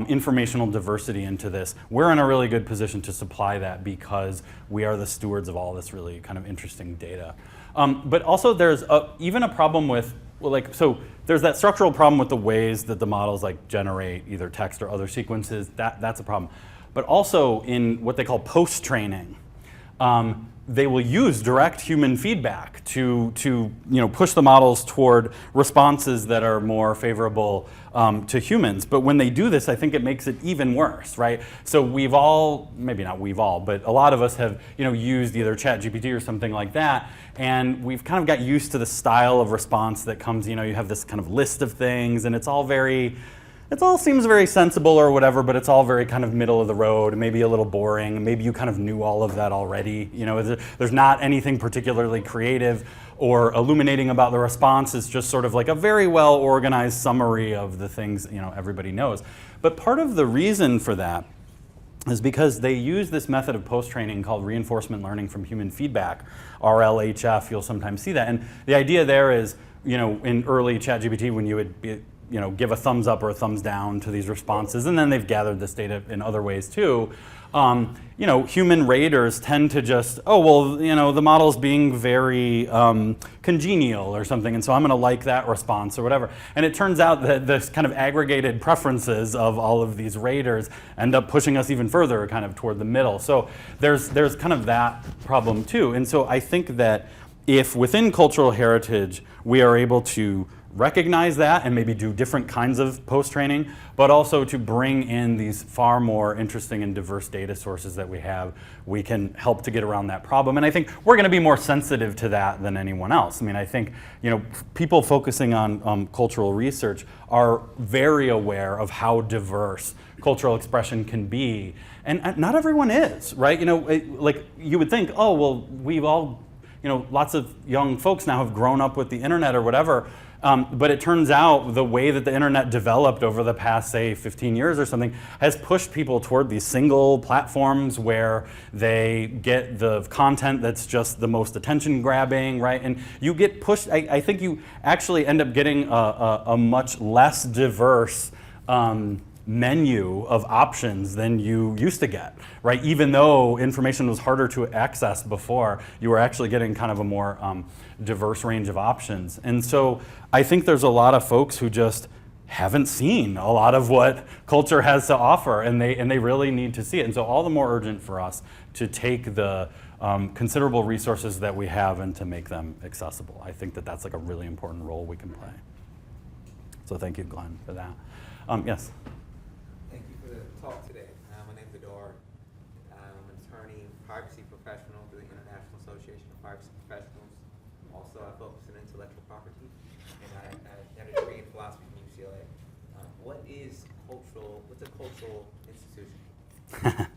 informational diversity into this, we're in a really good position to supply that because we are the stewards of all this really kind of interesting data. But also there's even a problem with, well, like, so there's that structural problem with the ways that the models like generate either text or other sequences. That's a problem. But also in what they call post-training, they will use direct human feedback to push the models toward responses that are more favorable to humans. But when they do this, I think it makes it even worse, right? So we've all, maybe not we've all, but a lot of us have used either ChatGPT or something like that, and we've kind of got used to the style of response that comes, you have this kind of list of things, and it all seems very sensible or whatever, but it's all very kind of middle of the road, maybe a little boring. Maybe you kind of knew all of that already. There's not anything particularly creative or illuminating about the response. It's just sort of like a very well organized summary of the things everybody knows. But part of the reason for that is because they use this method of post-training called reinforcement learning from human feedback, RLHF. You'll sometimes see that. And the idea there is, in early ChatGPT, when you would be, give a thumbs up or a thumbs down to these responses, and then they've gathered this data in other ways too. Human raters tend to just, the model's being very congenial or something, and so I'm going to like that response or whatever. And it turns out that this kind of aggregated preferences of all of these raters end up pushing us even further kind of toward the middle. So there's kind of that problem too. And so I think that if within cultural heritage we are able to recognize that and maybe do different kinds of post-training, but also to bring in these far more interesting and diverse data sources that we have, we can help to get around that problem. And I think we're going to be more sensitive to that than anyone else. I mean, I think people focusing on cultural research are very aware of how diverse cultural expression can be, and not everyone is, right? Like you would think, we've all, lots of young folks now have grown up with the internet or whatever. But it turns out the way that the internet developed over the past, say, 15 years or something has pushed people toward these single platforms where they get the content that's just the most attention grabbing, right? And you get pushed, I think you actually end up getting a much less diverse menu of options than you used to get, right? Even though information was harder to access before, you were actually getting kind of a more diverse range of options. And so I think there's a lot of folks who just haven't seen a lot of what culture has to offer, and they really need to see it. And so all the more urgent for us to take the considerable resources that we have and to make them accessible. I think that that's like a really important role we can play. So thank you, Glenn, for that. Yes? Thank you for the talk today. My name's Ador. I'm an attorney, privacy professional through the International Association of Privacy Professionals. Also, I focus on intellectual property, and I have a degree in philosophy from UCLA. What's a cultural institution?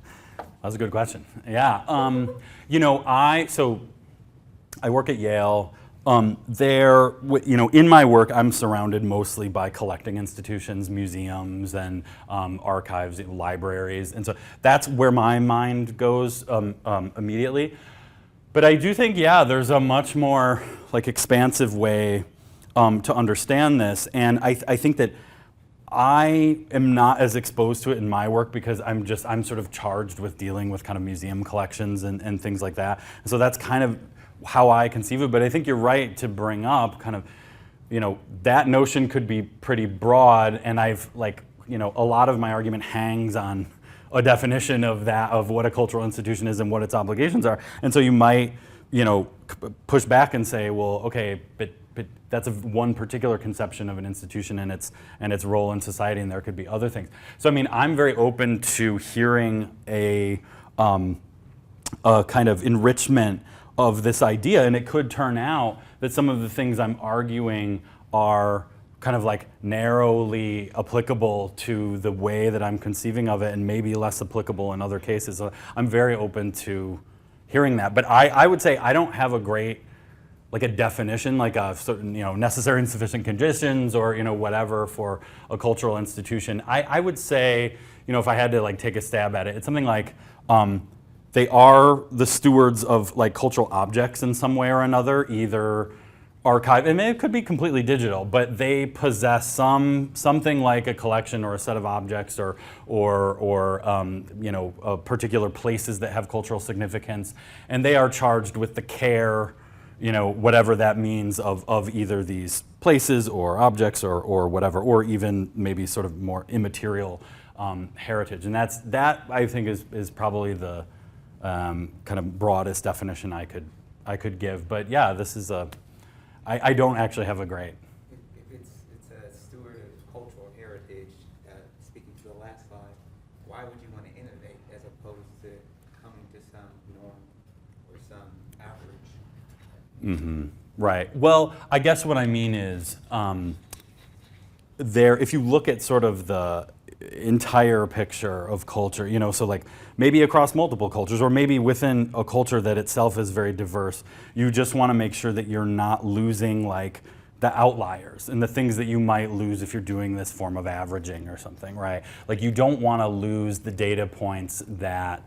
That's a good question. Yeah. I work at Yale. In my work, I'm surrounded mostly by collecting institutions, museums, and archives, libraries, and so that's where my mind goes immediately. But I do think, there's a much more expansive way to understand this, and I think that I am not as exposed to it in my work because I'm sort of charged with dealing with kind of museum collections and things like that. And so that's kind of how I conceive it. But I think you're right to bring up kind of, that notion could be pretty broad, and I've a lot of my argument hangs on a definition of that, of what a cultural institution is and what its obligations are. And so you might, push back and say, well, okay, but that's one particular conception of an institution and its role in society, and there could be other things. So I mean, I'm very open to hearing a kind of enrichment of this idea, and it could turn out that some of the things I'm arguing are kind of narrowly applicable to the way that I'm conceiving of it, and maybe less applicable in other cases. So I'm very open to hearing that. But I would say I don't have a great like a definition, like a certain, necessary and sufficient conditions, or whatever for a cultural institution. I would say, if I had to like take a stab at it, it's something like they are the stewards of like cultural objects in some way or another, either archive, and it could be completely digital, but they possess something like a collection or a set of objects or particular places that have cultural significance, and they are charged with the care, whatever that means of either these places or objects or whatever, or even maybe sort of more immaterial heritage. And that I think is probably the kind of broadest definition I could give. But yeah, this is I don't actually have a great. If it's a steward of cultural heritage, speaking to the last slide, why would you want to innovate as opposed to coming to some norm or some average? Mm-hmm. Right. Well, I guess what I mean is if you look at sort of the entire picture of culture, so like maybe across multiple cultures, or maybe within a culture that itself is very diverse, you just want to make sure that you're not losing like the outliers and the things that you might lose if you're doing this form of averaging or something, right? Like you don't want to lose the data points that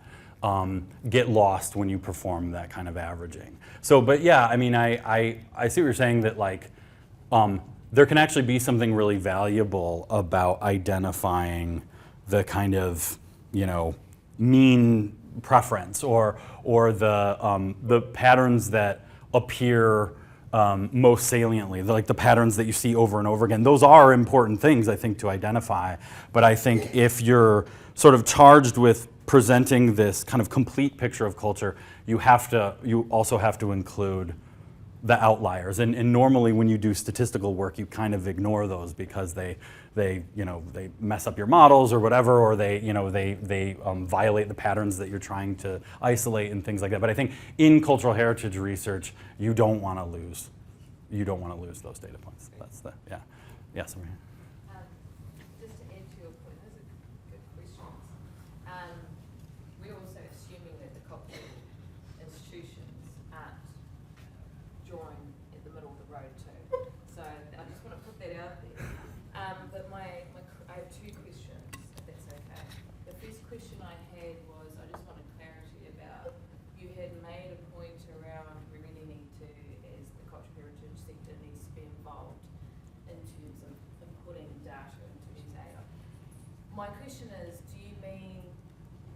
get lost when you perform that kind of averaging. So, but yeah, I mean, I see what you're saying, that like there can actually be something really valuable about identifying the kind of, mean preference or the patterns that appear most saliently, like the patterns that you see over and over again. Those are important things, I think, to identify. But I think if you're sort of charged with presenting this kind of complete picture of culture, you also have to include the outliers, and normally when you do statistical work, you kind of ignore those because they mess up your models or whatever, or they violate the patterns that you're trying to isolate and things like that. But I think in cultural heritage research, you don't want to lose those data points. That's yes. I'm here. Just to add to your point, those are good questions. We're also assuming that the cultural institutions aren't drawing in the middle of the road too. So I just want to put that out there. But I have two questions, if that's okay. The first question I had was, I just wanted clarity about, you had made a point around we really need to, as the cultural heritage sector needs to be involved in terms of inputting data into these AI. My question is, do you mean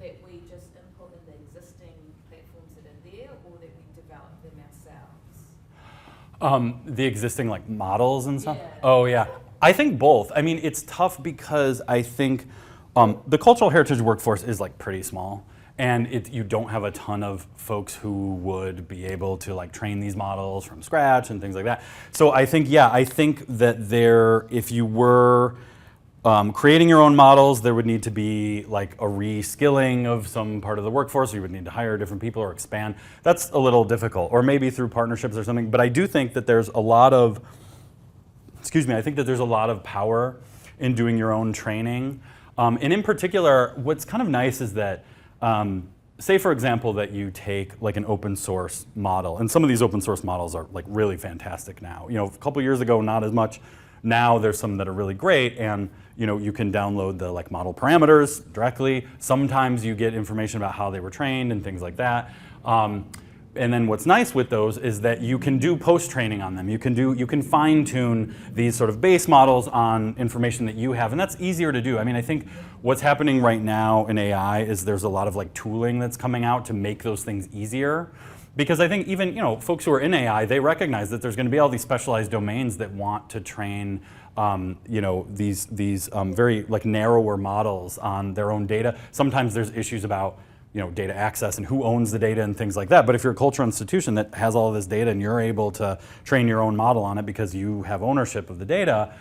that we just input in the existing platforms that are there, or that we develop them ourselves? The existing like models and stuff? Yeah. Oh yeah. I think both. I mean, it's tough because I think the cultural heritage workforce is like pretty small, and you don't have a ton of folks who would be able to like train these models from scratch and things like that. So I think that if you were creating your own models, there would need to be like a reskilling of some part of the workforce, or you would need to hire different people or expand. That's a little difficult, or maybe through partnerships or something. But I do think that there's a lot of power in doing your own training. And in particular, what's kind of nice is that, say for example, that you take like an open source model, and some of these open source models are like really fantastic now. A couple years ago, not as much. Now there's some that are really great, and you can download the like model parameters directly. Sometimes you get information about how they were trained and things like that. And then what's nice with those is that you can do post-training on them. You can fine-tune these sort of base models on information that you have, and that's easier to do. I mean, I think what's happening right now in AI is there's a lot of like tooling that's coming out to make those things easier. Because I think even folks who are in AI, they recognize that there's going to be all these specialized domains that want to train these very like narrower models on their own data. Sometimes there's issues about data access and who owns the data and things like that. But if you're a cultural institution that has all of this data and you're able to train your own model on it because you have ownership of the data,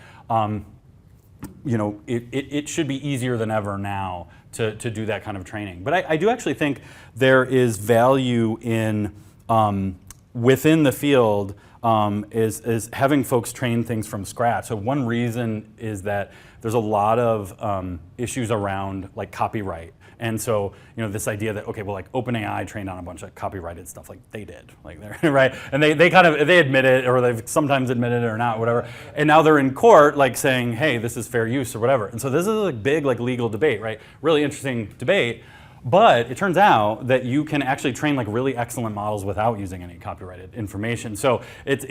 it should be easier than ever now to do that kind of training. But I do actually think there is value in within the field is having folks train things from scratch. So one reason is that there's a lot of issues around like copyright And so, this idea that, okay, well, like OpenAI trained on a bunch of copyrighted stuff, like they did, like they're, right? And they kind of, they admit it, or they've sometimes admitted it or not, whatever. And now they're in court, like saying, hey, this is fair use or whatever. And so this is a big, like legal debate, right? Really interesting debate. But it turns out that you can actually train like really excellent models without using any copyrighted information. So it's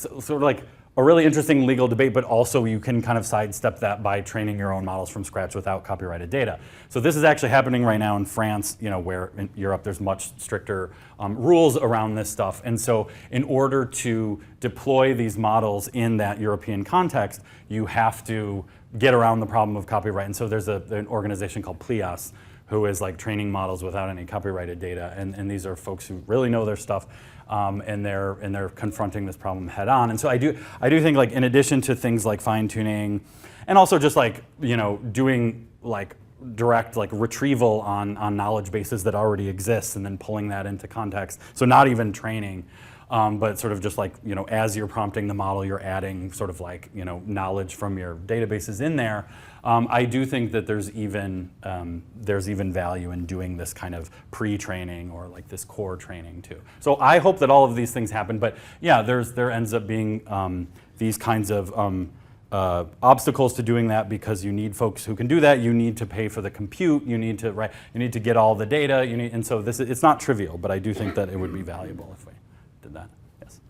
sort of like a really interesting legal debate, but also you can kind of sidestep that by training your own models from scratch without copyrighted data. So this is actually happening right now in France, where in Europe there's much stricter rules around this stuff. And so in order to deploy these models in that European context, you have to get around the problem of copyright. And so there's an organization called Plias, who is like training models without any copyrighted data. And these are folks who really know their stuff. And they're confronting this problem head on. And so I do think, like, in addition to things like fine tuning, and also just like doing like direct like retrieval on knowledge bases that already exist and then pulling that into context. So not even training, but sort of just like as you're prompting the model, you're adding sort of like knowledge from your databases in there. I do think that there's even value in doing this kind of pre-training or like this core training too. So I hope that all of these things happen. But yeah, there ends up being these kinds of obstacles to doing that, because you need folks who can do that. You need to pay for the compute. You need to get all the data. And so it's not trivial. But I do think that it would be valuable if we did that. Yes.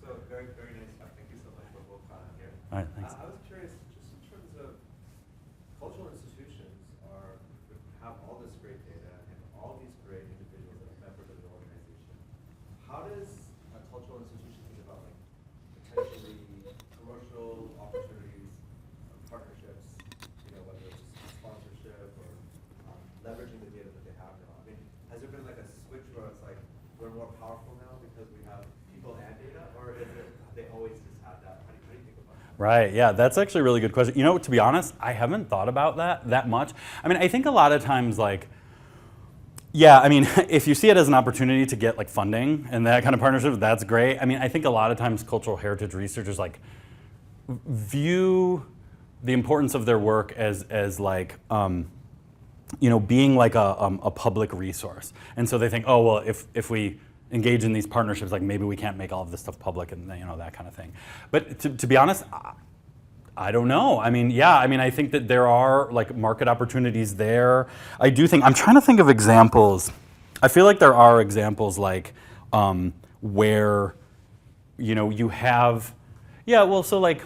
So very, very nice talk. Thank you so much for both here. All right. Thanks. I was curious, just in terms of cultural institutions have all this great data and all these great individuals that are members of the organization. How does a cultural institution think about like potentially commercial opportunities, partnerships, whether it's sponsorship or leveraging the data that they have now? I mean, has there been like a switch where it's like we're more powerful now because we have people and data, or is it they always just had that? How do you think about that? Right, yeah, that's actually a really good question. To be honest, I haven't thought about that much. I mean, I think a lot of times, like, yeah, I mean, if you see it as an opportunity to get like funding and that kind of partnership, that's great. I mean, I think a lot of times cultural heritage researchers like view the importance of their work as like, being like a public resource. And so they think, oh, well, if we engage in these partnerships, like maybe we can't make all of this stuff public and that kind of thing. But to be honest, I don't know. I mean, yeah, I think that there are like market opportunities there. I do think, I'm trying to think of examples. I feel like there are examples like where, you have, yeah, well, so like,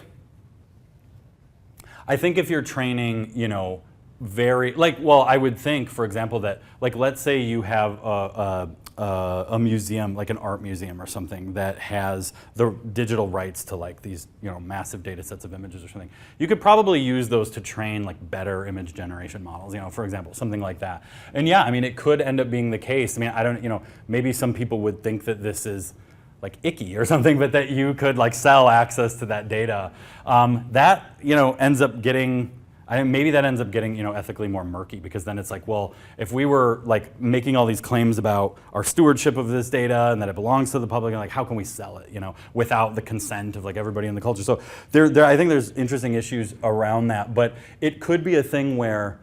I think if you're training, very, like, well, I would think, for example, that, like, let's say you have a museum, like an art museum or something, that has the digital rights to like these, massive data sets of images or something. You could probably use those to train like better image generation models, for example, something like that. And yeah, I mean, it could end up being the case. I mean, I don't, maybe some people would think that this is like icky or something, but that you could like sell access to that data. That, ends up getting, maybe that ends up getting, ethically more murky, because then it's like, well, if we were like making all these claims about our stewardship of this data and that it belongs to the public, and like, how can we sell it, without the consent of like everybody in the culture? So I think there's interesting issues around that, but it could be a thing where,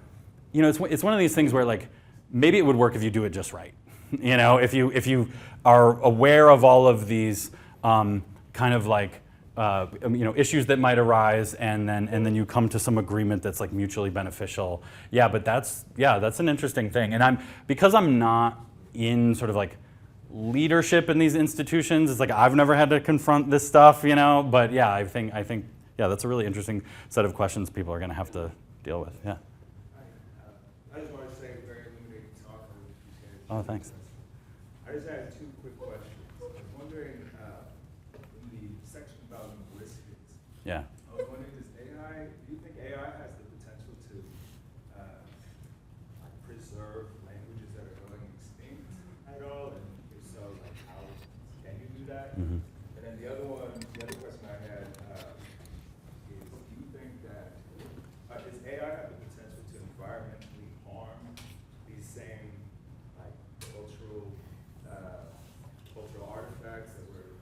it's one of these things where like, maybe it would work if you do it just right. If you are aware of all of these kind of like, issues that might arise, and then you come to some agreement that's like mutually beneficial. Yeah, but that's an interesting thing. And because I'm not in sort of like leadership in these institutions, it's like I've never had to confront this stuff, But yeah, I think that's a really interesting set of questions people are going to have to deal with. Yeah. I just want to say very illuminating talk. Oh, thanks. I just had two quick questions. I was wondering, in the section about linguistics, Yeah. I was wondering, do you think AI has the potential to preserve languages that are going extinct at all? And if so, like how can you do that? Mm-hmm. And then the other question I had is, do you think that does AI have the potential to environmentally harm these same like cultural artifacts that we're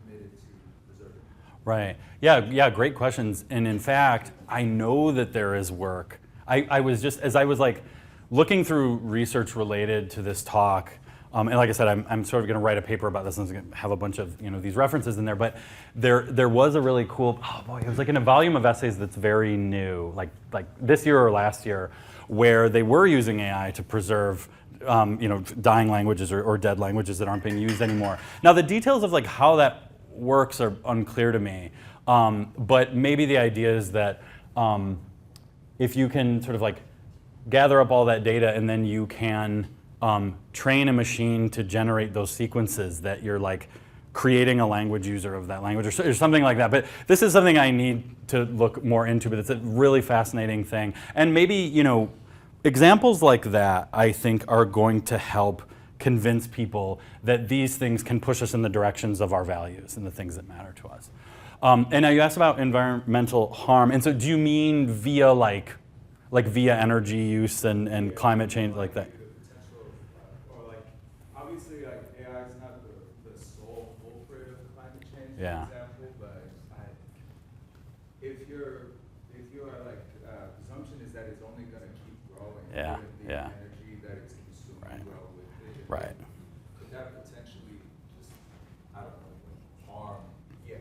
committed to preserving? Right. Yeah, great questions. And in fact, I know that there is work. I was just, as I was like looking through research related to this talk, and like I said, I'm sort of going to write a paper about this and it's going to have a bunch of these references in there. But there was a really cool, oh boy, it was like in a volume of essays that's very new, like this year or last year, where they were using AI to preserve dying languages or dead languages that aren't being used anymore. Now the details of like how that works are unclear to me, but maybe the idea is that if you can sort of like gather up all that data and then you can train a machine to generate those sequences that you're like creating a language user of that language or something like that. But this is something I need to look more into, but it's a really fascinating thing. And maybe, examples like that, I think, are going to help convince people that these things can push us in the directions of our values and the things that matter to us. And now you asked about environmental harm. And so do you mean via like via energy use and climate change like that? Obviously, like AI is not the sole culprit of climate change, Yeah. for example, but if your like presumption is that it's only going to keep growing, Yeah, given the yeah. energy that it's consuming Right. well with it, Right. could that potentially just harm the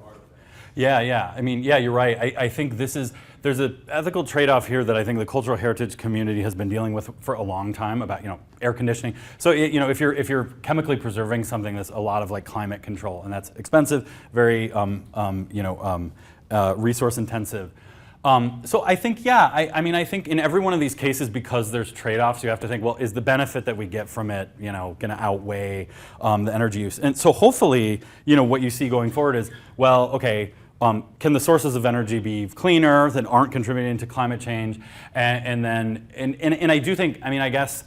artifact? Yeah. I mean, yeah, you're right. I think there's an ethical trade-off here that I think the cultural heritage community has been dealing with for a long time about, air conditioning. So, if you're chemically preserving something, that's a lot of like climate control, and that's expensive, very, resource intensive. So I think, I think in every one of these cases, because there's trade-offs, you have to think, well, is the benefit that we get from it, going to outweigh the energy use? And so hopefully, what you see going forward is, well, okay, can the sources of energy be cleaner that aren't contributing to climate change? And I do think, I guess,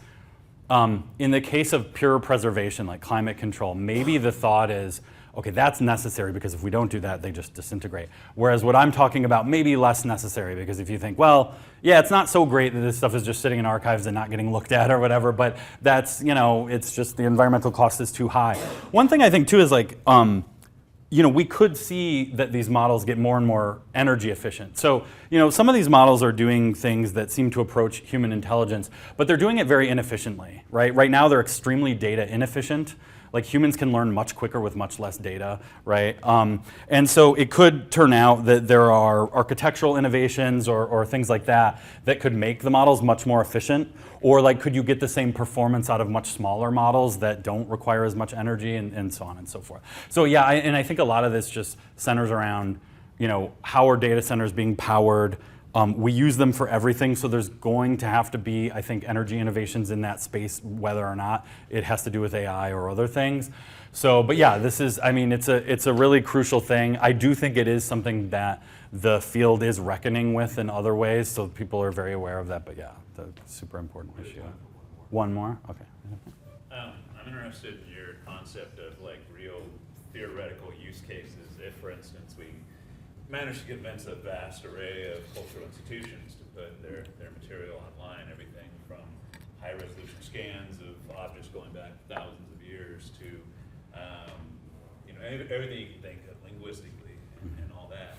in the case of pure preservation, like climate control, maybe the thought is, okay, that's necessary because if we don't do that, they just disintegrate. Whereas what I'm talking about may be less necessary because if you think, well, yeah, it's not so great that this stuff is just sitting in archives and not getting looked at or whatever, but that's, it's just the environmental cost is too high. One thing I think too is like, we could see that these models get more and more energy efficient. So, some of these models are doing things that seem to approach human intelligence, but they're doing it very inefficiently, right? Right now, they're extremely data inefficient. Like humans can learn much quicker with much less data, right? And so it could turn out that there are architectural innovations or things like that that could make the models much more efficient. Or like, could you get the same performance out of much smaller models that don't require as much energy and so on and so forth. So yeah, I think a lot of this just centers around, how are data centers being powered? We use them for everything, so there's going to have to be, I think, energy innovations in that space, whether or not it has to do with AI or other things. So, but yeah, this is, it's a really crucial thing. I do think it is something that the field is reckoning with in other ways, so people are very aware of that, but yeah, it's a super important issue. One more? Okay. I'm interested in your concept of like real theoretical use cases. If, for instance, we managed to convince a vast array of cultural institutions to put their material online, everything from high-resolution scans of objects going back thousands of years to, everything you can think of linguistically and all that.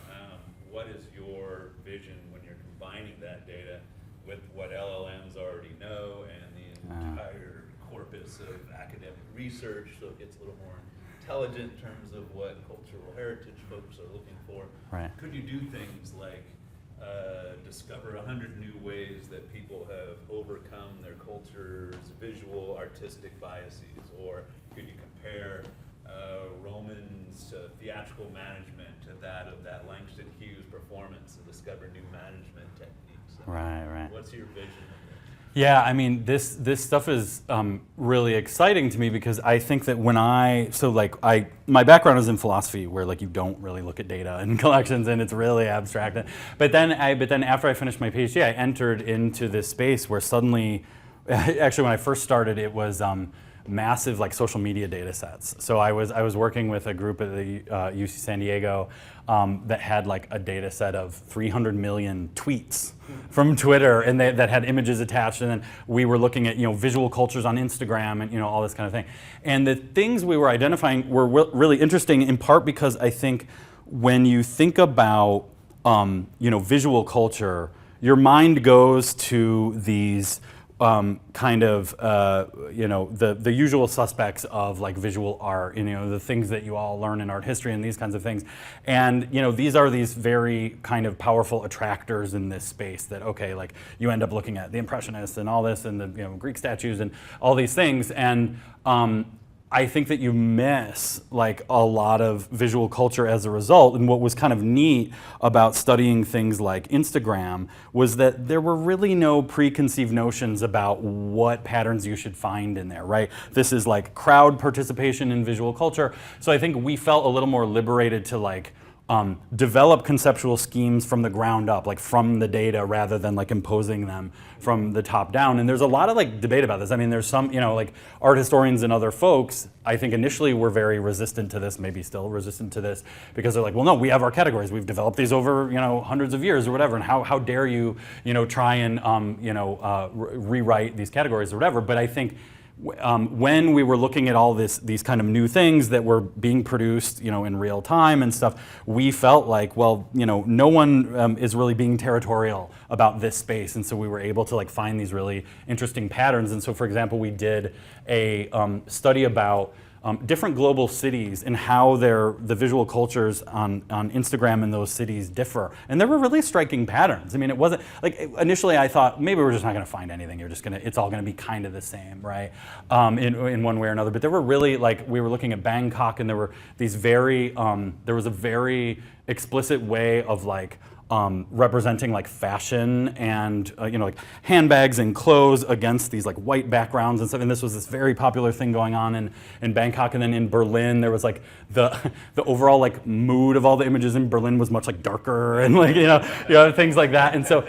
What is your vision when you're combining that data with what LLMs already know and the entire corpus of academic research, so it gets a little more intelligent in terms of what cultural heritage folks are looking for? Right. Could you do things like discover 100 new ways that people have overcome their culture's visual artistic biases? Or could you compare Roman's theatrical management to that of that Langston Hughes performance and discover new management techniques? Right. What's your vision of it? Yeah, this stuff is really exciting to me because I think that my background is in philosophy, where like you don't really look at data and collections, and it's really abstract. But then after I finished my PhD, I entered into this space where suddenly, actually when I first started, it was massive like social media data sets. So I was working with a group at the UC San Diego that had like a data set of 300 million tweets from Twitter, and that had images attached. And then we were looking at visual cultures on Instagram and all this kind of thing. And the things we were identifying were really interesting, in part because I think when you think about visual culture, your mind goes to these kind of, the usual suspects of like visual art, the things that you all learn in art history and these kinds of things. And, these are these very kind of powerful attractors in this space that, okay, like you end up looking at the Impressionists and all this and the, Greek statues and all these things. And I think that you miss like a lot of visual culture as a result. And what was kind of neat about studying things like Instagram was that there were really no preconceived notions about what patterns you should find in there, right? This is like crowd participation in visual culture. So I think we felt a little more liberated to like develop conceptual schemes from the ground up, like from the data, rather than like imposing them from the top down. And there's a lot of like debate about this. I mean, there's some, like art historians and other folks, I think initially were very resistant to this, maybe still resistant to this, because they're like, well, no, we have our categories. We've developed these over, hundreds of years or whatever. And how dare you, try and, rewrite these categories or whatever. But I think when we were looking at all these kind of new things that were being produced, in real time and stuff, we felt like, well, no one is really being territorial about this space, and so we were able to like find these really interesting patterns. And so, for example, we did a study about different global cities and how the visual cultures on Instagram in those cities differ. And there were really striking patterns. I mean, it wasn't, like initially I thought maybe we're just not gonna find anything. It's all gonna be kind of the same, right? In one way or another. But there were really, like, we were looking at Bangkok and there were these there was a very explicit way of like, representing like fashion and like handbags and clothes against these like white backgrounds and stuff. And this was this very popular thing going on in Bangkok. And then in Berlin, there was like the overall like mood of all the images in Berlin was much like darker and like things like that. And so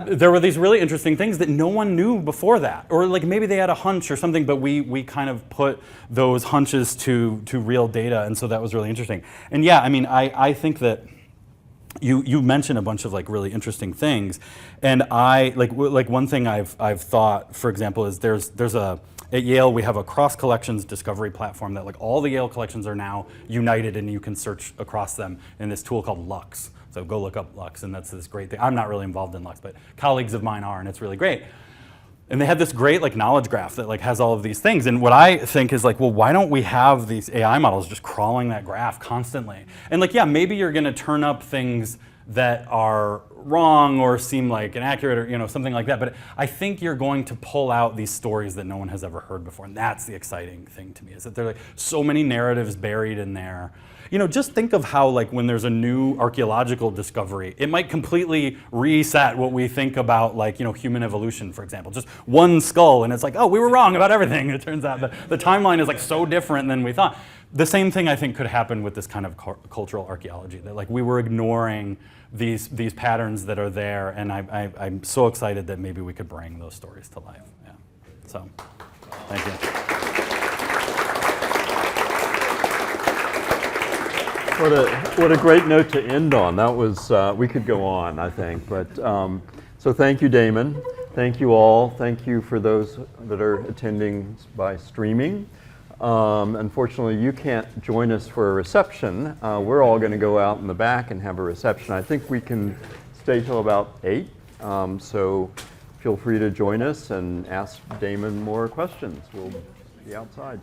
there were these really interesting things that no one knew before that, or like maybe they had a hunch or something, but we kind of put those hunches to real data, and so that was really interesting. And yeah, I mean, I think that you mentioned a bunch of like really interesting things, and I like one thing I've thought, for example, is at Yale we have a cross collections discovery platform that like all the Yale collections are now united, and you can search across them in this tool called Lux. So go look up Lux, and that's this great thing. I'm not really involved in Lux, but colleagues of mine are, and it's really great. And they had this great like knowledge graph that like has all of these things. And what I think is like, well, why don't we have these AI models just crawling that graph constantly? And like, yeah, maybe you're gonna turn up things that are wrong or seem like inaccurate or something like that. But I think you're going to pull out these stories that no one has ever heard before. And that's the exciting thing to me, is that there are like so many narratives buried in there. Just think of how like when there's a new archaeological discovery, it might completely reset what we think about like, human evolution, for example. Just one skull and it's like, oh, we were wrong about everything. It turns out the timeline is like so different than we thought. The same thing I think could happen with this kind of cultural archaeology, that like we were ignoring these patterns that are there, and I'm so excited that maybe we could bring those stories to life. Yeah. So, thank you. What a great note to end on. That was, we could go on, I think. But so thank you, Damon. Thank you all. Thank you for those that are attending by streaming. Unfortunately, you can't join us for a reception. We're all going to go out in the back and have a reception. I think we can stay till about 8. So feel free to join us and ask Damon more questions. We'll be outside.